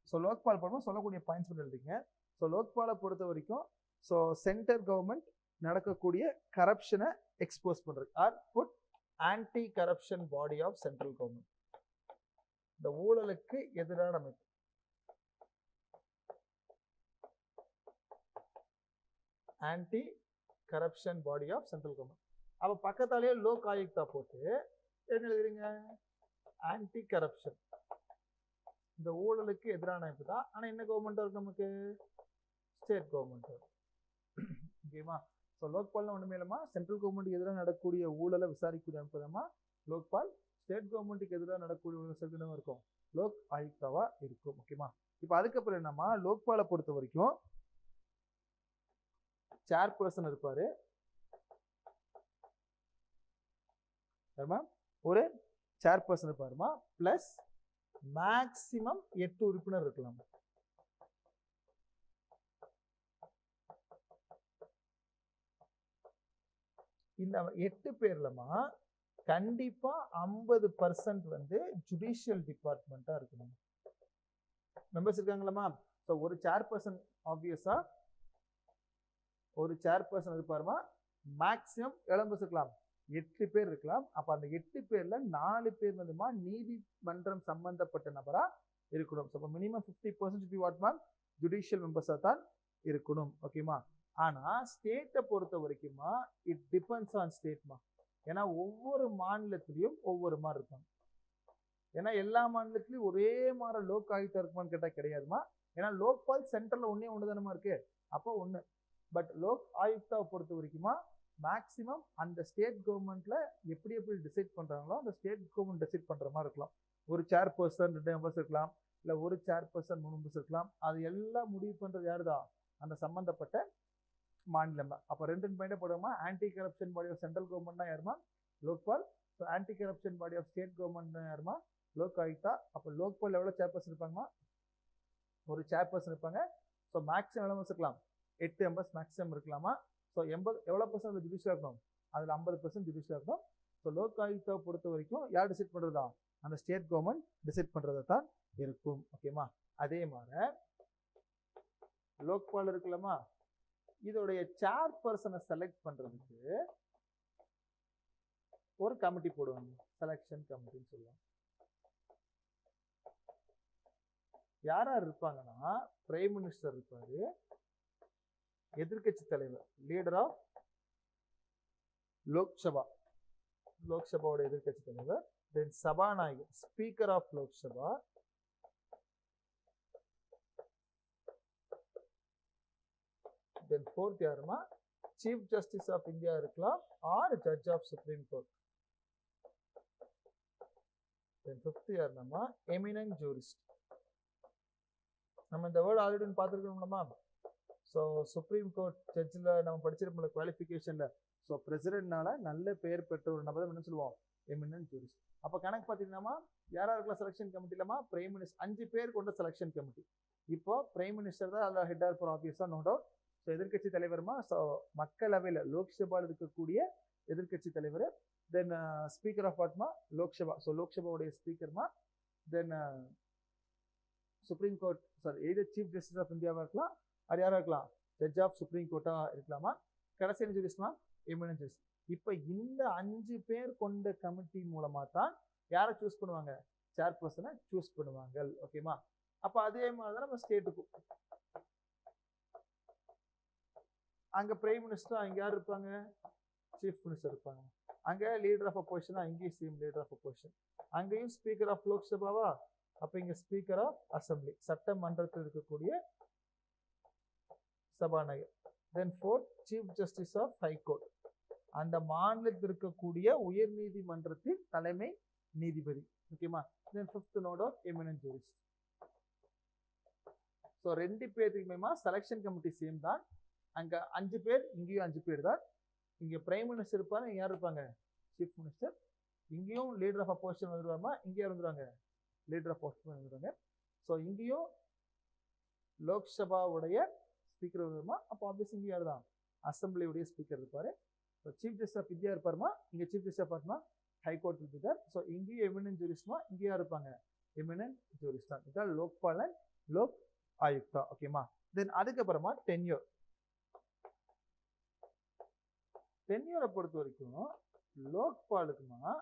So Lokpal போடும்போது சொல்லக்கூடிய பாயிண்ட்ஸ் மட்டும் எழுதிங்க. ஸோ லோக்பாலை பொறுத்த வரைக்கும் ஸோ சென்ட்ரல் கவர்மெண்ட் நடக்கக்கூடிய கரப்ஷனை எக்ஸ்போஸ் பண்றது, or put anti corruption body of central government. இந்த ஊழலுக்கு எதிரான அமைப்பு. Anti corruption body of central government. அப்போ பக்கத்தாலேயே லோக் ஆயுக்தா போட்டு என்ன எழுதுறீங்க? ஆன்டி கரப்ஷன், இந்த ஊழலுக்கு எதிரான அமைப்பு தான். ஆனால் என்ன கவர்மெண்ட் இருக்கு நமக்கு? State government. ஓகேவா? ஸோ லோக்பால்னா ஒன்றுமே இல்லைம்மா, சென்ட்ரல் கவர்மெண்ட்டுக்கு எதிராக நடக்கக்கூடிய ஊழலை விசாரிக்கக்கூடிய அமைப்பு தான்மா லோக்பால். ஸ்டேட் கவர்மெண்ட்டுக்கு எதிராக நடக்கக்கூடிய ஊழல் விசாரிக்கணும் இருக்கும் லோக் ஆயுக்தாவா இருக்கும். ஓகேமா? இப்போ அதுக்கப்புறம் என்னம்மா, லோக்பாலை பொறுத்த வரைக்கும் சேர்பர்சன் இருப்பாரு, ஒரு சேர்பர்சன் இருப்பாருமா, பிளஸ் மேக்சிமம் 8 உறுப்பினர் இருக்கலாம். இந்த 8 பேர்லமா கண்டிப்பா 50% வந்து ஜுடிஷியல் டிபார்ட்மெண்டா இருக்கணும். மெம்பர்ஸ் இருக்காங்களா? ஸோ ஒரு சேர்பர்சன் ஆப்வியஸா ஒரு சேர்பர்சன் இருப்பாருமா, மேக்சிமம் மெம்பர்ஸ் இருக்கலாம், 8 பேர் இருக்கலாம். அப்ப அந்த 8 பேர்ல 4 பேர் வந்துமா நீதிமன்றம் சம்பந்தப்பட்ட நபரா இருக்கணும். ஸோ மினிமம் 50% வாட்மா ஜுடிஷியல் மெம்பர்ஸா தான் இருக்கணும். ஓகேமா? ஆனா ஸ்டேட்டை பொறுத்த வரைக்குமா இட் டிபெண்ட்ஸ் ஆன் ஸ்டேட்மா. ஏன்னா ஒவ்வொரு மாநிலத்திலையும் ஒவ்வொரு மாதிரி இருப்பாங்க. ஏன்னா எல்லா மாநிலத்திலையும் ஒரே மாதிரி லோக் ஆயுக்தா இருக்குமான்னு கேட்டா கிடையாதுமா. ஏன்னா லோக்பால் சென்ட்ரல்ல ஒண்ணு தானமா இருக்கு, அப்போ ஒண்ணு. பட் லோக் ஆயுக்தாவை பொறுத்த வரைக்குமா மேக்சிமம் அந்த ஸ்டேட் கவர்மெண்ட்ல எப்படி டிசைட் பண்றாங்களோ அந்த ஸ்டேட் கவர்மெண்ட் டிசைட் பண்ற மாதிரி இருக்கலாம். ஒரு சேர்பர்சன் 2 மெம்பர்ஸ் இருக்கலாம், இல்ல ஒரு சேர்பர்சன் 3 மெம்பர்ஸ் இருக்கலாம். அது எல்லாம் முடிவு பண்றது யாருதான்? அந்த சம்பந்தப்பட்ட மாநிலம் தான். அப்போ 2 பாயிண்டே போடுவோமா, anti corruption body of central கவர்மெண்ட்னா யாருமா? Lokpal. So anti corruption body of state கவர்மெண்ட்னா யாருமா? லோக் ஆயுக்தா. அப்போ லோக்பால் எவ்வளோ சேர்பர்சன் இருப்பாங்கம்மா? ஒரு சேர்பர்சன் இருப்பாங்க. ஸோ மேக்ஸிமம் எவ்வளோ மெம்பர்ஸ் இருக்கலாம்? 8 மெம்பர்ஸ் மேக்ஸிமம் இருக்கலாமா? ஸோ 80 எவ்வளோ பர்சன்ட் அதில் ஜுடிஷியல் இருக்கணும்? அதில் 50% ஜுடிஷியல் இருக்கணும். ஸோ லோக் ஆயுக்தாவை பொறுத்த வரைக்கும் யார் டிசைட் பண்ணுறதா? அந்த ஸ்டேட் கவர்மெண்ட் டிசைட் பண்ணுறதை தான் இருக்கும். ஓகேமா? அதே மாதிரி லோக்பால் இருக்குல்லம்மா, இதோடைய சேர்பர்சனை செலக்ட் பண்றதுக்கு ஒரு கமிட்டி போடுவாங்க, செலக்ஷன் கமிட்டின்னு சொல்லுவாங்க. யார் யார் இருப்பாங்கன்னா, பிரைம் மினிஸ்டர் இருப்பாரு, எதிர்கட்சி தலைவர் லீடர் ஆஃப் லோக்சபா, லோக்சபாவோட எதிர்கட்சி தலைவர், தென் சபாநாயகர் speaker of Lok Sabha, then fourth யாருமா? சீஃப் ஜஸ்டிஸ் ஆஃப் இந்தியா இருக்கலாம், or judge of supreme court. then fifth யாருமா? Eminent jurist. நம்ம இந்த வேர்டு ஆல்ரெடி பார்த்துருக்கோம்லமா. ஸோ சுப்ரீம் கோர்ட் ஜட்ஜில் நம்ம படிச்சிருப்போம் குவாலிஃபிகேஷன்ல. ஸோ பிரசிடென்ட்னால நல்ல பெயர் பெற்ற ஒரு நபர் என்ன சொல்லுவோம்? Eminent jurist. அப்போ கணக்கு பார்த்தீங்கன்னா யாரா இருக்கலாம் செலெக்ஷன் கமிட்டிலமா? பிரைம் மினிஸ்டர் 5 பேர் கொண்ட செலெக்ஷன் கமிட்டி. இப்போ பிரைம் மினிஸ்டர் தான் அதில் ஹெட் ஆஃப் ஆஃபீஸா, நோ டவுட். ஸோ எதிர்கட்சி தலைவருமா, ஸோ மக்களவையில் லோக்சபாவில் இருக்கக்கூடிய எதிர்கட்சி தலைவர், தென் ஸ்பீக்கர் ஆஃப் வாட்மா? லோக்சபா. ஸோ லோக்சபாவுடைய ஸ்பீக்கர்மா, then supreme court, sorry either chief justice of இந்தியாவாக இருக்கலாம், அது யாராக இருக்கலாம்? ஜட்ஜ் ஆஃப் சுப்ரீம் கோர்ட்டாக இருக்கலாமா? கடைசி என்ன ஜூரிஸ்ட்மா? Eminent jurist. இப்போ இந்த 5 பேர் கொண்ட கமிட்டி மூலமாக தான் யாரை சூஸ் பண்ணுவாங்க? சேர்பர்சனை சூஸ் பண்ணுவாங்க. ஓகேமா? அப்போ அதே மாதிரி தான் நம்ம ஸ்டேட்டுக்கும் அங்கே பிரைம் மினிஸ்டர், அங்கே யார் இருப்பாங்க? சீஃப் மினிஸ்டர் இருப்பாங்க. அங்கே லீடர் ஆஃப் அப்போசிஷனா, அங்கேயும் சேம் லீடர் ஆஃப் அப்போசிஷன். அங்கேயும் ஸ்பீக்கர் ஆஃப் லோக்சபாவா, அப்போ இங்கே ஸ்பீக்கர் ஆஃப் அசம்பிளி, சட்டமன்றத்தில் இருக்கக்கூடிய சபாநாயகர். Then fourth chief justice of high court, அந்த மாநிலத்தில் இருக்கக்கூடிய உயர் நீதிமன்றத்தின் தலைமை நீதிபதி. ஓகேமா? Then fifth note of eminent jurist. So 2 பேருக்குமேமா செலெக்ஷன் கமிட்டி சேம் தான். அங்க 5 பேர், இங்கேயும் 5 பேர் தான். இங்க பிரைம் மினிஸ்டர் இருப்பாங்க, இங்க யார் இருப்பாங்க? Chief minister. இங்கேயும் லீடர் ஆஃப் அப்போசிஷன் வந்துருவாமா, இங்கே யார் வந்துருவாங்க? லீடர் ஆஃப் அப்போசிஷன் வந்துருவாங்க. ஸோ இங்கேயும் லோக்சபாவுடைய ஸ்பீக்கர் வருமா, அப்போ ஆப்வியஸ் இங்கே யார் தான்? அசம்பிளியுடைய ஸ்பீக்கர் இருப்பாரு. So chief justice of India இருப்பாருமா, இங்கே சீஃப் ஜஸ்டிஸ் ஆஃப் பார்மா ஹைகோர்ட் இருப்பார். ஸோ இங்கேயும் எமினன்ட் ஜூரிஸ்ட்மா, இங்கே யார் இருப்பாங்க? எமினன்ட் ஜூரிஸ்ட் தான். இதான் லோக்பால் அண்ட் லோக் ஆயுக்தா. ஓகேமா? தென் அதுக்கப்புறமா டென்யூர். டென்யூரை பொறுத்த வரைக்கும் லோக்பாலுக்குமா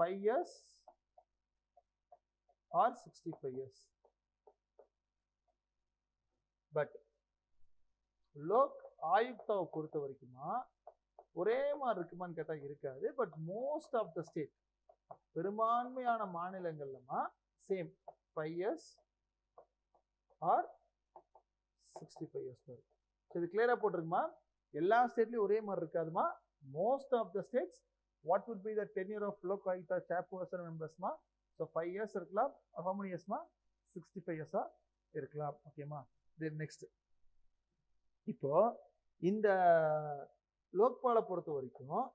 5 years or 65 years. But Lok ஆயுக்தாவை பொறுத்த வரைக்குமா ஒரே மாதிரி இருக்குமான்னு கேட்டா இருக்காது. But most of the state, பெரும்பான்மையான மாநிலங்கள்லமா சேம் 5 years ஆர் 65 years வரும். இது கிளியரா போட்டிருக்குமா? எல்லா ஸ்டேட்லயும் ஒரே மாதிரி இருக்காதுமா. Most of the states what would be the tenure of Lok Ayukta chairperson மெம்பர்ஸ்மா? ஸோ 5 years இருக்கலாம். how many yearsமா? 65 years இருக்கலாம். ஓகேமா? தென் நெக்ஸ்ட், இப்போ இந்த லோக்பாலை பொறுத்த வரைக்கும்,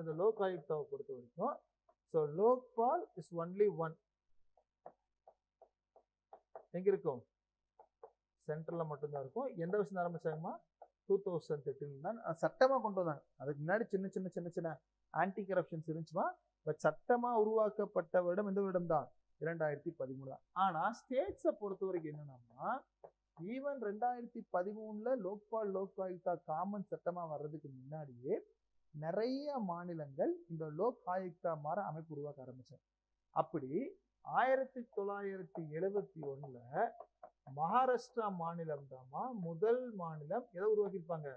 இந்த லோக் ஆயுக்தாவை பொறுத்த வரைக்கும், so Lokpal is only one. எங்க இருக்கும்? சென்ட்ரல்ல மட்டும்தான் இருக்கும். எந்த வருஷம் ஆரம்பிச்சாங்கம்மா? 2013 தான் சட்டமா கொண்டு வந்தாங்க. அதுக்கு முன்னாடி சின்ன சின்ன சின்ன சின்ன ஆன்டி கரப்ஷன்ஸ் இருந்துச்சுமா. பட் சட்டமா உருவாக்கப்பட்ட வருடம் எந்த வருடம் தான்? 2013 தான். ஆனா ஸ்டேட்ஸை பொறுத்த வரைக்கும் என்னன்னா, ஈவன் 2013 லோக்பால் லோக் ஆயுக்தா காமன் சட்டமா வர்றதுக்கு முன்னாடியே நிறைய மாநிலங்கள் இந்த லோக் ஆயுக்தா மாற அமைப்பு உருவாக்க ஆரம்பிச்சாங்க. அப்படி 1971 மகாராஷ்டிரா மாநிலம் தாமா முதல் மாநிலம் எதை உருவாக்கியிருப்பாங்க?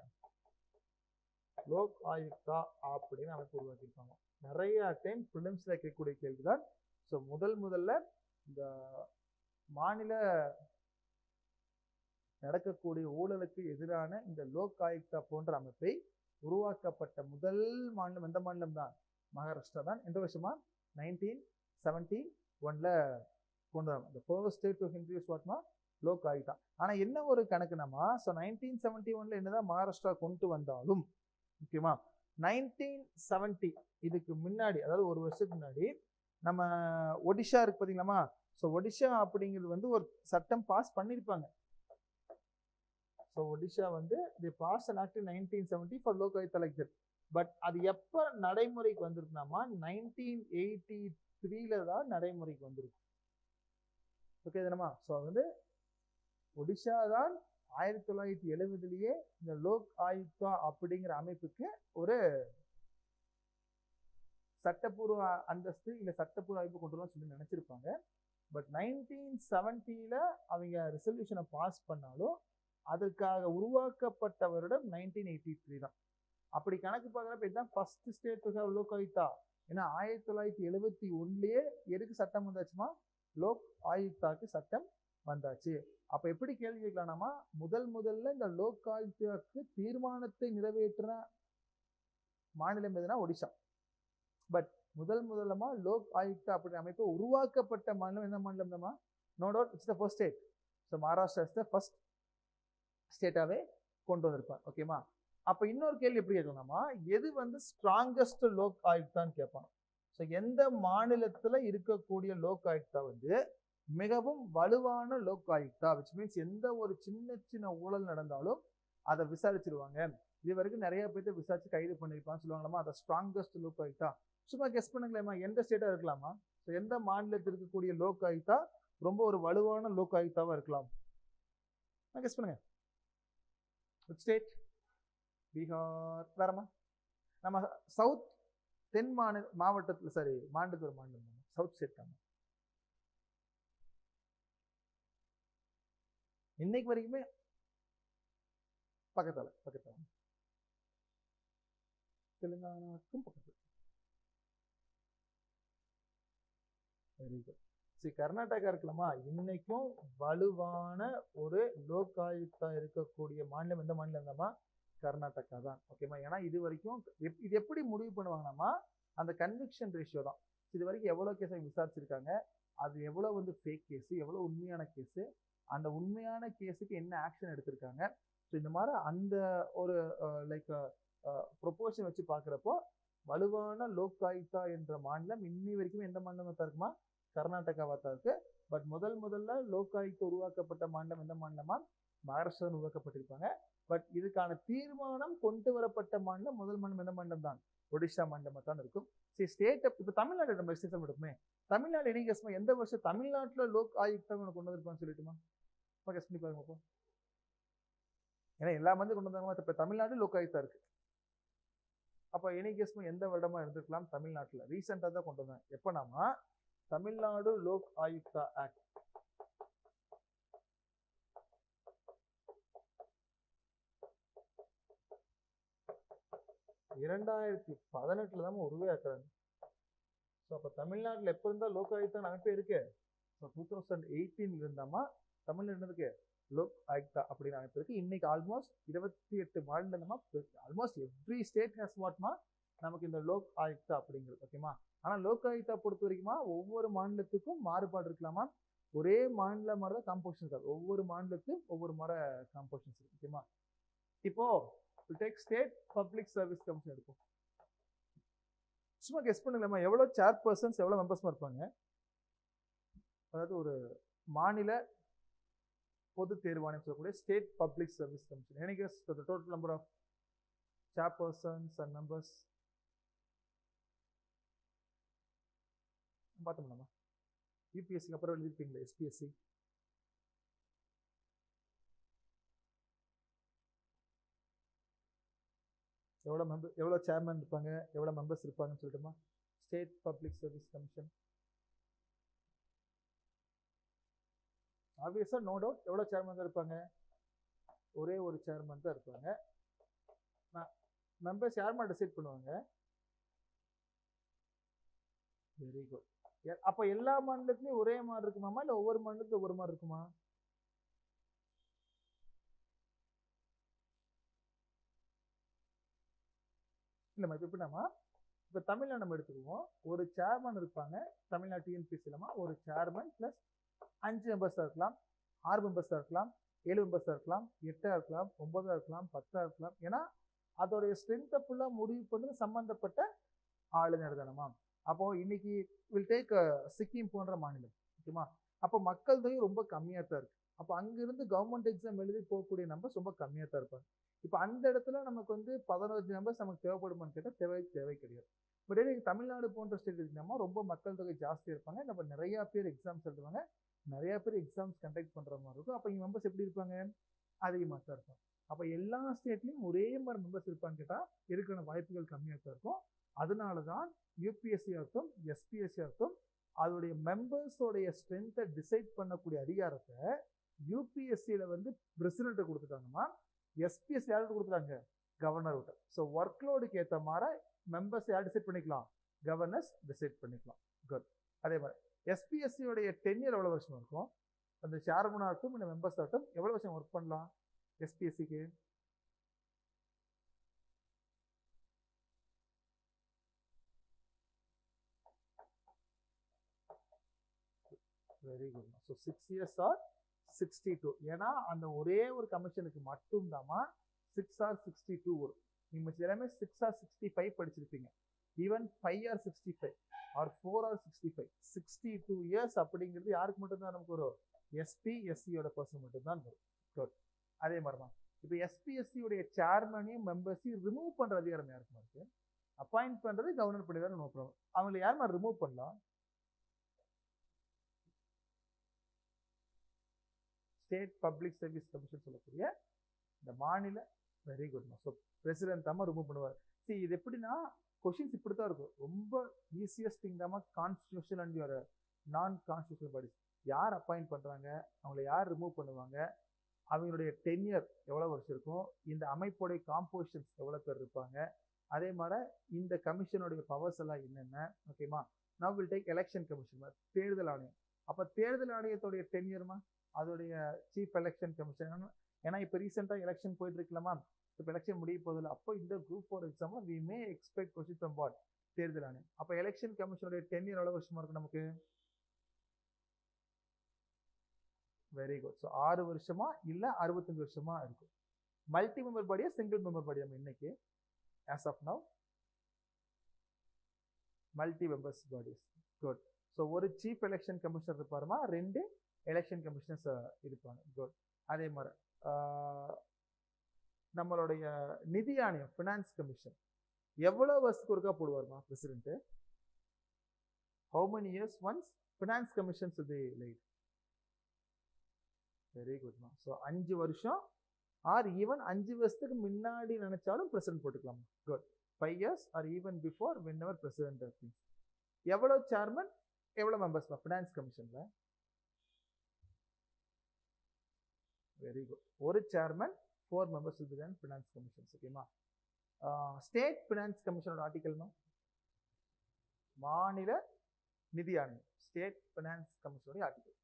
லோக் ஆயுக்தா அப்படின்னு அமைப்பு உருவாக்கியிருப்பாங்க. நிறைய டைம் பிலிம்ஸ்ல கேட்கக்கூடிய கேள்விதான். ஸோ முதல்ல இந்த மாநில நடக்கக்கூடிய ஊழலுக்கு எதிரான இந்த லோக் ஆயுக்தா போன்ற அமைப்பை உருவாக்கப்பட்ட முதல் மாநிலம் எந்த மாநிலம் தான்? மகாராஷ்டிரா தான். எந்த வருஷமா? 1971 கொண்டு வராங்க. The first state to introduce whatமா? Lok Ayukta. ஆனா என்ன ஒரு கணக்குனாமா, ஸோ 1971 என்னதான் மகாராஷ்டிரா கொண்டு வந்தாலும், முக்கியமா 1970 இதுக்கு முன்னாடி, அதாவது ஒரு வருஷத்துக்கு முன்னாடி நம்ம ஒடிஷா இருக்கு பார்த்தீங்களாமா. ஸோ ஒடிஷா அப்படிங்கிறது ஒரு சட்டம் பாஸ் பண்ணியிருப்பாங்க. So Odisha they passed an act in 1970 for Lok Ayukta like that. But அது எப்போ நடைமுறைக்கு வந்திருக்குனாமா 1983 தான் நடைமுறைக்கு வந்திருக்கு. ஓகே தானமா? ஸோ ஒடிஷா தான் 1970 இந்த லோக் ஆயுக்தா அப்படிங்கிற அமைப்புக்கு ஒரு சட்டப்பூர்வ அந்தஸ்து இல்ல சட்டப்பூர்வ அமைப்பு கொண்டு வரலாம் சொல்லி நினைச்சிருப்பாங்க. பட் 1970 அவங்க ரெசல்யூஷனை பாஸ் பண்ணாலும் அதற்காக உருவாக்கப்பட்ட வருடம் 1983 தான். அப்படி கணக்கு பார்க்குறப்ப இதுதான் first state to have Lok Ayukta. ஏன்னா 1971 எதுக்கு சட்டம் வந்தாச்சுமா? லோக் ஆயுக்தாக்கு சட்டம் வந்தாச்சு. அப்ப எப்படி கேள்வி கேட்கலாம்னா, முதல்ல இந்த லோக் ஆயுக்தாக்கு தீர்மானத்தை நிறைவேற்றின மாநிலம் எதுனா ஒடிஷா. பட் முதல்லமா லோக் ஆயுக்தா அப்படிங்கிற அமைப்பு உருவாக்கப்பட்ட மாநிலம் எந்த மாநிலம் தான்? No doubt it's the first state. So Maharashtra is the first ஸ்டேட்டாவே கொண்டு வந்திருப்பாங்க. ஓகேமா? அப்ப இன்னொரு கேள்வி எப்படி கேட்கலாமா, எது ஸ்ட்ராங்கஸ்ட் லோக் ஆயுக்தான்னு கேட்பாங்க. ஸோ எந்த மாநிலத்துல இருக்கக்கூடிய லோக் ஆயுக்தா மிகவும் வலுவான லோக் ஆயுக்தா, விச் மீன்ஸ் எந்த ஒரு சின்ன ஊழல் நடந்தாலும் அதை விசாரிச்சிருவாங்க. இது வரைக்கும் நிறைய பேர்த்த விசாரிச்சு கைது பண்ணிருப்பான்னு சொல்லுவாங்களாமா. அதை ஸ்ட்ராங்கஸ்ட் லோக் ஆயுக்தா. சும்மா கெஸ் பண்ணுங்களேமா, எந்த ஸ்டேட்டா இருக்கலாமா? ஸோ எந்த மாநிலத்தில் இருக்கக்கூடிய லோக் ஆயுக்தா ரொம்ப ஒரு வலுவான லோக் ஆயுக்தாவா இருக்கலாம்? கெஸ் பண்ணுங்க. ஸ்டேட்? பீகார். வேறமா? நம்ம சவுத் தென் மாவட்டத்தில், சாரி மாநிலத்தில் ஒரு மாநிலம் சவுத் ஸ்டேட் தான். இன்னைக்கு வரைக்குமே பக்கத்தால தெலுங்கானாவுக்கும் பக்கத்துல. Very good. சரி, கர்நாடகா இருக்கலாமா, இன்னைக்கும் வலுவான ஒரு லோக் ஆயுக்தா இருக்கக்கூடிய மாநிலம் எந்த மாநிலம் தான்மா? கர்நாடகா தான். ஓகேமா? ஏன்னா இது வரைக்கும் இது எப்படி முடிவு பண்ணுவாங்கன்னாமா, அந்த கன்விக்ஷன் ரேஷியோ தான். இது வரைக்கும் எவ்வளவு கேஸ் விசாரிச்சிருக்காங்க, அது எவ்வளவு ஃபேக் கேஸ், எவ்வளவு உண்மையான கேஸ், அந்த உண்மையான கேஸுக்கு என்ன ஆக்ஷன் எடுத்திருக்காங்க. ஸோ இந்த மாதிரி அந்த ஒரு லைக் ப்ரொபோர்ஷன் வச்சு பார்க்குறப்போ வலுவான லோக் ஆயுக்தா என்ற மாநிலம் இன்னி வரைக்குமே எந்த மாநிலமாக தான் இருக்குமா? கர்நாடகாவா தான் இருக்கு. பட் முதல்ல லோக் ஆயுக்தா உருவாக்கப்பட்ட மாநிலம் எந்த மாநிலமா? மகாராஷ்டிரா உருவாக்கப்பட்டிருப்பாங்க. பட் இதுக்கான தீர்மானம் கொண்டு வரப்பட்ட மாநிலம் முதல் மாநிலம் எந்த மாநிலம் தான்? ஒடிஷா மாநிலமாக தான் இருக்கும். சரி, ஸ்டேட் இப்போ தமிழ்நாடு நம்ம எக்ஸ்டென்ஷன் எடுப்போமே. தமிழ்நாடு என்னைக்கு எந்த வருஷம் தமிழ்நாட்டில் லோக் ஆயுக்தா கொண்டு வந்திருப்பான்னு சொல்லிட்டுமா? கெஸ் பண்ணி பாருங்க அப்போ. ஏன்னா எல்லா கொண்டு வந்தாங்க. இப்போ தமிழ்நாடு லோக் ஆயுக்தா இருக்கு. அப்போ எனி கெஸ் எந்த வருடமா இருந்திருக்கலாம்? தமிழ்நாட்டில் ரீசெண்டாக தான் கொண்டு வந்தாங்க. எப்போ நாம தமிழ்நாடு லோக் ஆயுக்தா ஆக்ட் 2018 தான் உருவாக்குறாங்க. ஸோ அப்போ தமிழ்நாட்டில் எப்போ இருந்தால் லோக் ஆயுக்தான் அமைப்பே இருக்கு. ஸோ 2018 இருந்தாமா தமிழ்நாடு இருக்கு லோக் ஆயுக்தா அப்படின்னு அமைப்பு இருக்கு. இன்னைக்கு ஆல்மோஸ்ட் 28 மாநிலமா ஆல்மோஸ்ட் எவ்ரி ஸ்டேட் ஹேஸ் வாட்மா நமக்கு இந்த லோக் ஆயுக்தா அப்படிங்கிறது. ஓகேமா. ஆனால் லோக் ஆயுக்தா பொறுத்த வரைக்குமா ஒவ்வொரு மாநிலத்துக்கும் மாறுபாடு இருக்கலாமா, ஒரே மாநில மாதிரி தான் காம்போசிஷன் இருக்காது, ஒவ்வொரு மாநிலத்துக்கும் ஒவ்வொரு மாதிரி காம்போசிஷன்ஸ் இருக்கு. ஓகேமா. இப்போ take state public service commission எடுப்போம். சும்மா கெஸ் பண்ணுங்களேம்மா, எவ்வளோ சேர்பர்சன்ஸ் எவ்வளோ மெம்பர்ஸ்மா இருப்பாங்க? அதாவது ஒரு மாநில பொது தேர்வாணையம் சொல்லக்கூடிய state public service commission. Any guess the total number of chairpersons and members? பார்த்தோம்னா யூபிஎஸ்சிக்கு அப்புறம் எழுதிருப்பீங்களா எஸ்பிஎஸ்சி? எவ்வளோ சேர்மன் இருப்பாங்க, எவ்வளோ மெம்பர்ஸ் இருப்பாங்கன்னு சொல்லட்டுமா? State public service commission obviously no doubt எவ்வளோ சேர்மன் தான் இருப்பாங்க? ஒரே ஒரு சேர்மன் தான் இருப்பாங்க. மெம்பர்ஸ் யாருமா டிசைட் பண்ணுவாங்க? Very good. அப்போ எல்லா மாநிலத்திலையும் ஒரே மாதிரி இருக்குமாமா, இல்லை ஒவ்வொரு மாநிலத்திலும் ஒவ்வொரு மாதிரி இருக்குமா? இல்லைம்மா, இப்போ எப்படின்னாமா, இப்போ தமிழ்நாடு நம்ம எடுத்துக்குவோம், ஒரு சேர்மன் இருப்பாங்க தமிழ்நாடு டிஎன்பிசிலமா, ஒரு சேர்மன் பிளஸ் 5 மெம்பர்ஸாக இருக்கலாம், 6 மெம்பர்ஸாக இருக்கலாம், 7 மெம்பர்ஸாக இருக்கலாம், 8 இருக்கலாம், 9 இருக்கலாம், 10 இருக்கலாம். ஏன்னா அதோடைய ஸ்ட்ரென்த்தை ஃபுல்லாக முடிவு பண்ணி சம்பந்தப்பட்ட ஆளுநர் தானமா. அப்போ இன்னைக்கு வில் டேக் சிக்கிம் போன்ற மாநிலம். ஓகேமா. அப்போ மக்கள் தொகை ரொம்ப கம்மியாக தான் இருக்கு. அப்போ அங்கிருந்து கவர்மெண்ட் எக்ஸாம் எழுதி போகக்கூடிய நம்பர்ஸ் ரொம்ப கம்மியாக தான் இருப்பாங்க. இப்போ அந்த இடத்துல நமக்கு வந்து 15 மெம்பர்ஸ் நமக்கு தேவைப்படுமான்னு கேட்டால் தேவை கிடையாது. பட் இன்னைக்கு தமிழ்நாடு போன்ற ஸ்டேட் இருக்குன்னா ரொம்ப மக்கள் தொகை ஜாஸ்தியாக இருப்பாங்க, நம்ம நிறையா பேர் எக்ஸாம்ஸ் எழுதுவாங்க, நிறைய பேர் எக்ஸாம்ஸ் கண்டக்ட் பண்ற மாதிரி இருக்கும். அப்போ இங்க மெம்பர்ஸ் எப்படி இருப்பாங்க? அதிகமாக தான் இருப்பாங்க. அப்போ எல்லா ஸ்டேட்லையும் ஒரே மாதிரி மெம்பர்ஸ் இருப்பான்னு கேட்டால் இருக்கிற வாய்ப்புகள் கம்மியாக தான் இருக்கும். அதனால தான் யூபிஎஸ்சி ஆகட்டும் எஸ்பிஎஸ்சி ஆகட்டும் அதோடைய மெம்பர்ஸோடைய ஸ்ட்ரென்த்தை டிசைட் பண்ணக்கூடிய அதிகாரத்தை யூபிஎஸ்சியில் வந்து பிரசிடென்ட்டை கொடுத்துட்டாங்கன்னா, எஸ்பிஎஸ்சி யாருக்கு கொடுத்துட்டாங்க? கவர்னர் விட்ட. ஸோ ஒர்க் லோடுக்கு ஏற்ற மாதிரி மெம்பர்ஸ் யார் டிசைட் பண்ணிக்கலாம்? கவர்னர்ஸ் டிசைட் பண்ணிக்கலாம். குட். அதே மாதிரி எஸ்பிஎஸ்சியோடைய டென்யூர் எவ்வளோ வருஷம் இருக்கும்? அந்த சேர்மன் ஆகட்டும் இந்த மெம்பர்ஸ் ஆகட்டும் எவ்வளோ வருஷம் ஒர்க் பண்ணலாம் எஸ்பிஎஸ்சிக்கு? Very good. So 6 years or 62. ஏன்னா அந்த ஒரே ஒரு கமிஷனுக்கு மட்டும்தாமா 6 or 62 வரும். நீங்கள் எல்லாமே 6 or 65 படிச்சிருப்பீங்க. Even 5 or 65 or 4 or 65. 62 years அப்படிங்கிறது யாருக்கு மட்டும்தான் நமக்கு வரும்? எஸ்பி எஸ்சியோட பர்சன் மட்டும்தான் வரும். குட். அதே மாதிரி தான் இப்போ எஸ்பிஎஸ்சியோடைய சேர்மனையும் மெம்பர்ஸையும் ரிமூவ் பண்ணுற அதிகாரம் யாருக்குமா இருக்கு? அப்பாயிண்ட் பண்ணுறது கவர்னர் பண்ணிதான் நோ ப்ராப்ளம். அவங்களை யாருமா ரிமூவ் பண்ணலாம்? ஸ்டேட் பப்ளிக் சர்வீஸ் கமிஷன் சொல்லக்கூடிய இந்த மாநில. Very good. ஸோ பிரசிடென்ட் தான் ரிமூவ் பண்ணுவார். சரி, இது எப்படின்னா கொஷின்ஸ் இப்படி தான் இருக்கும். ரொம்ப ஈஸியஸ்ட் திங் தான் கான்ஸ்டியூஷன் அண்ட் யுவர் நான் கான்ஸ்டியூஷனல் பாடிஸ் யார் அப்பாயிண்ட் பண்ணுறாங்க, அவங்களை யார் ரிமூவ் பண்ணுவாங்க, அவங்களுடைய டென்யூர் எவ்வளோ வருஷம் இருக்கும், இந்த அமைப்போடைய காம்போசிஷன்ஸ் எவ்வளோ பேர் இருப்பாங்க, அதே மாதிரி இந்த கமிஷனுடைய பவர்ஸ் எல்லாம் என்னென்ன. ஓகேமா. Now will take election commission, தேர்தல் ஆணையம். அப்போ தேர்தல் ஆணையத்துடைய டென்யூர்மா அதோடைய சீஃப் எலெக்ஷன் கமிஷன். ஏன்னா இப்போ ரீசெண்டாக எலெக்ஷன் போயிட்டு இருக்கலாமா, இப்போ எலெக்ஷன் முடிய போதில்லை. அப்போ இந்த குரூப் 4 எக்ஸாமில் we may expect question from what? தேர்தல் ஆணையம். அப்போ எலெக்ஷன் கமிஷனுடைய டென்யூர் எவ்வளோ வருஷமா இருக்கும் நமக்கு? Very good. ஸோ 6 வருஷமா இல்லை 65 வருஷமா இருக்கும். மல்டி மெம்பர் பாடியா சிங்கிள் மெம்பர் பாடியா இன்னைக்கு as of now? Multi members bodies. Good. So ஒரு சீஃப் எலெக்ஷன் கமிஷனர் இருப்பாருமா, 2 எலெக்ஷன் கமிஷனர்ஸ் இருப்பாங்க. குட். அதே மாதிரி நம்மளுடைய நிதி ஆணையம் ஃபினான்ஸ் கமிஷன் எவ்வளோ வருஷத்துக்கு ஒருக்கா போடுவாருமா president? How many years once finance commissions இது லைட்? வெரி குட்மா. ஸோ 5 வருஷம் ஆர் ஈவன் 5 வருஷத்துக்கு முன்னாடி நினைச்சாலும் பிரசிடென்ட் போட்டுக்கலாம். Good. 5 years or even before when ever president இருக்கு. எவ்வளோ சேர்மன் எவ்வளோ மெம்பர்ஸ்மா ஃபினான்ஸ் கமிஷனில்? Very good. ஒரு chairman 4 members will be there in finance commissions. ஓகேமா. ஸ்டேட் ஃபினான்ஸ் கமிஷனோட ஆர்டிகல்னா மாநில நிதி ஆணையம், ஸ்டேட் ஃபினான்ஸ் கமிஷனோட ஆர்டிகல்.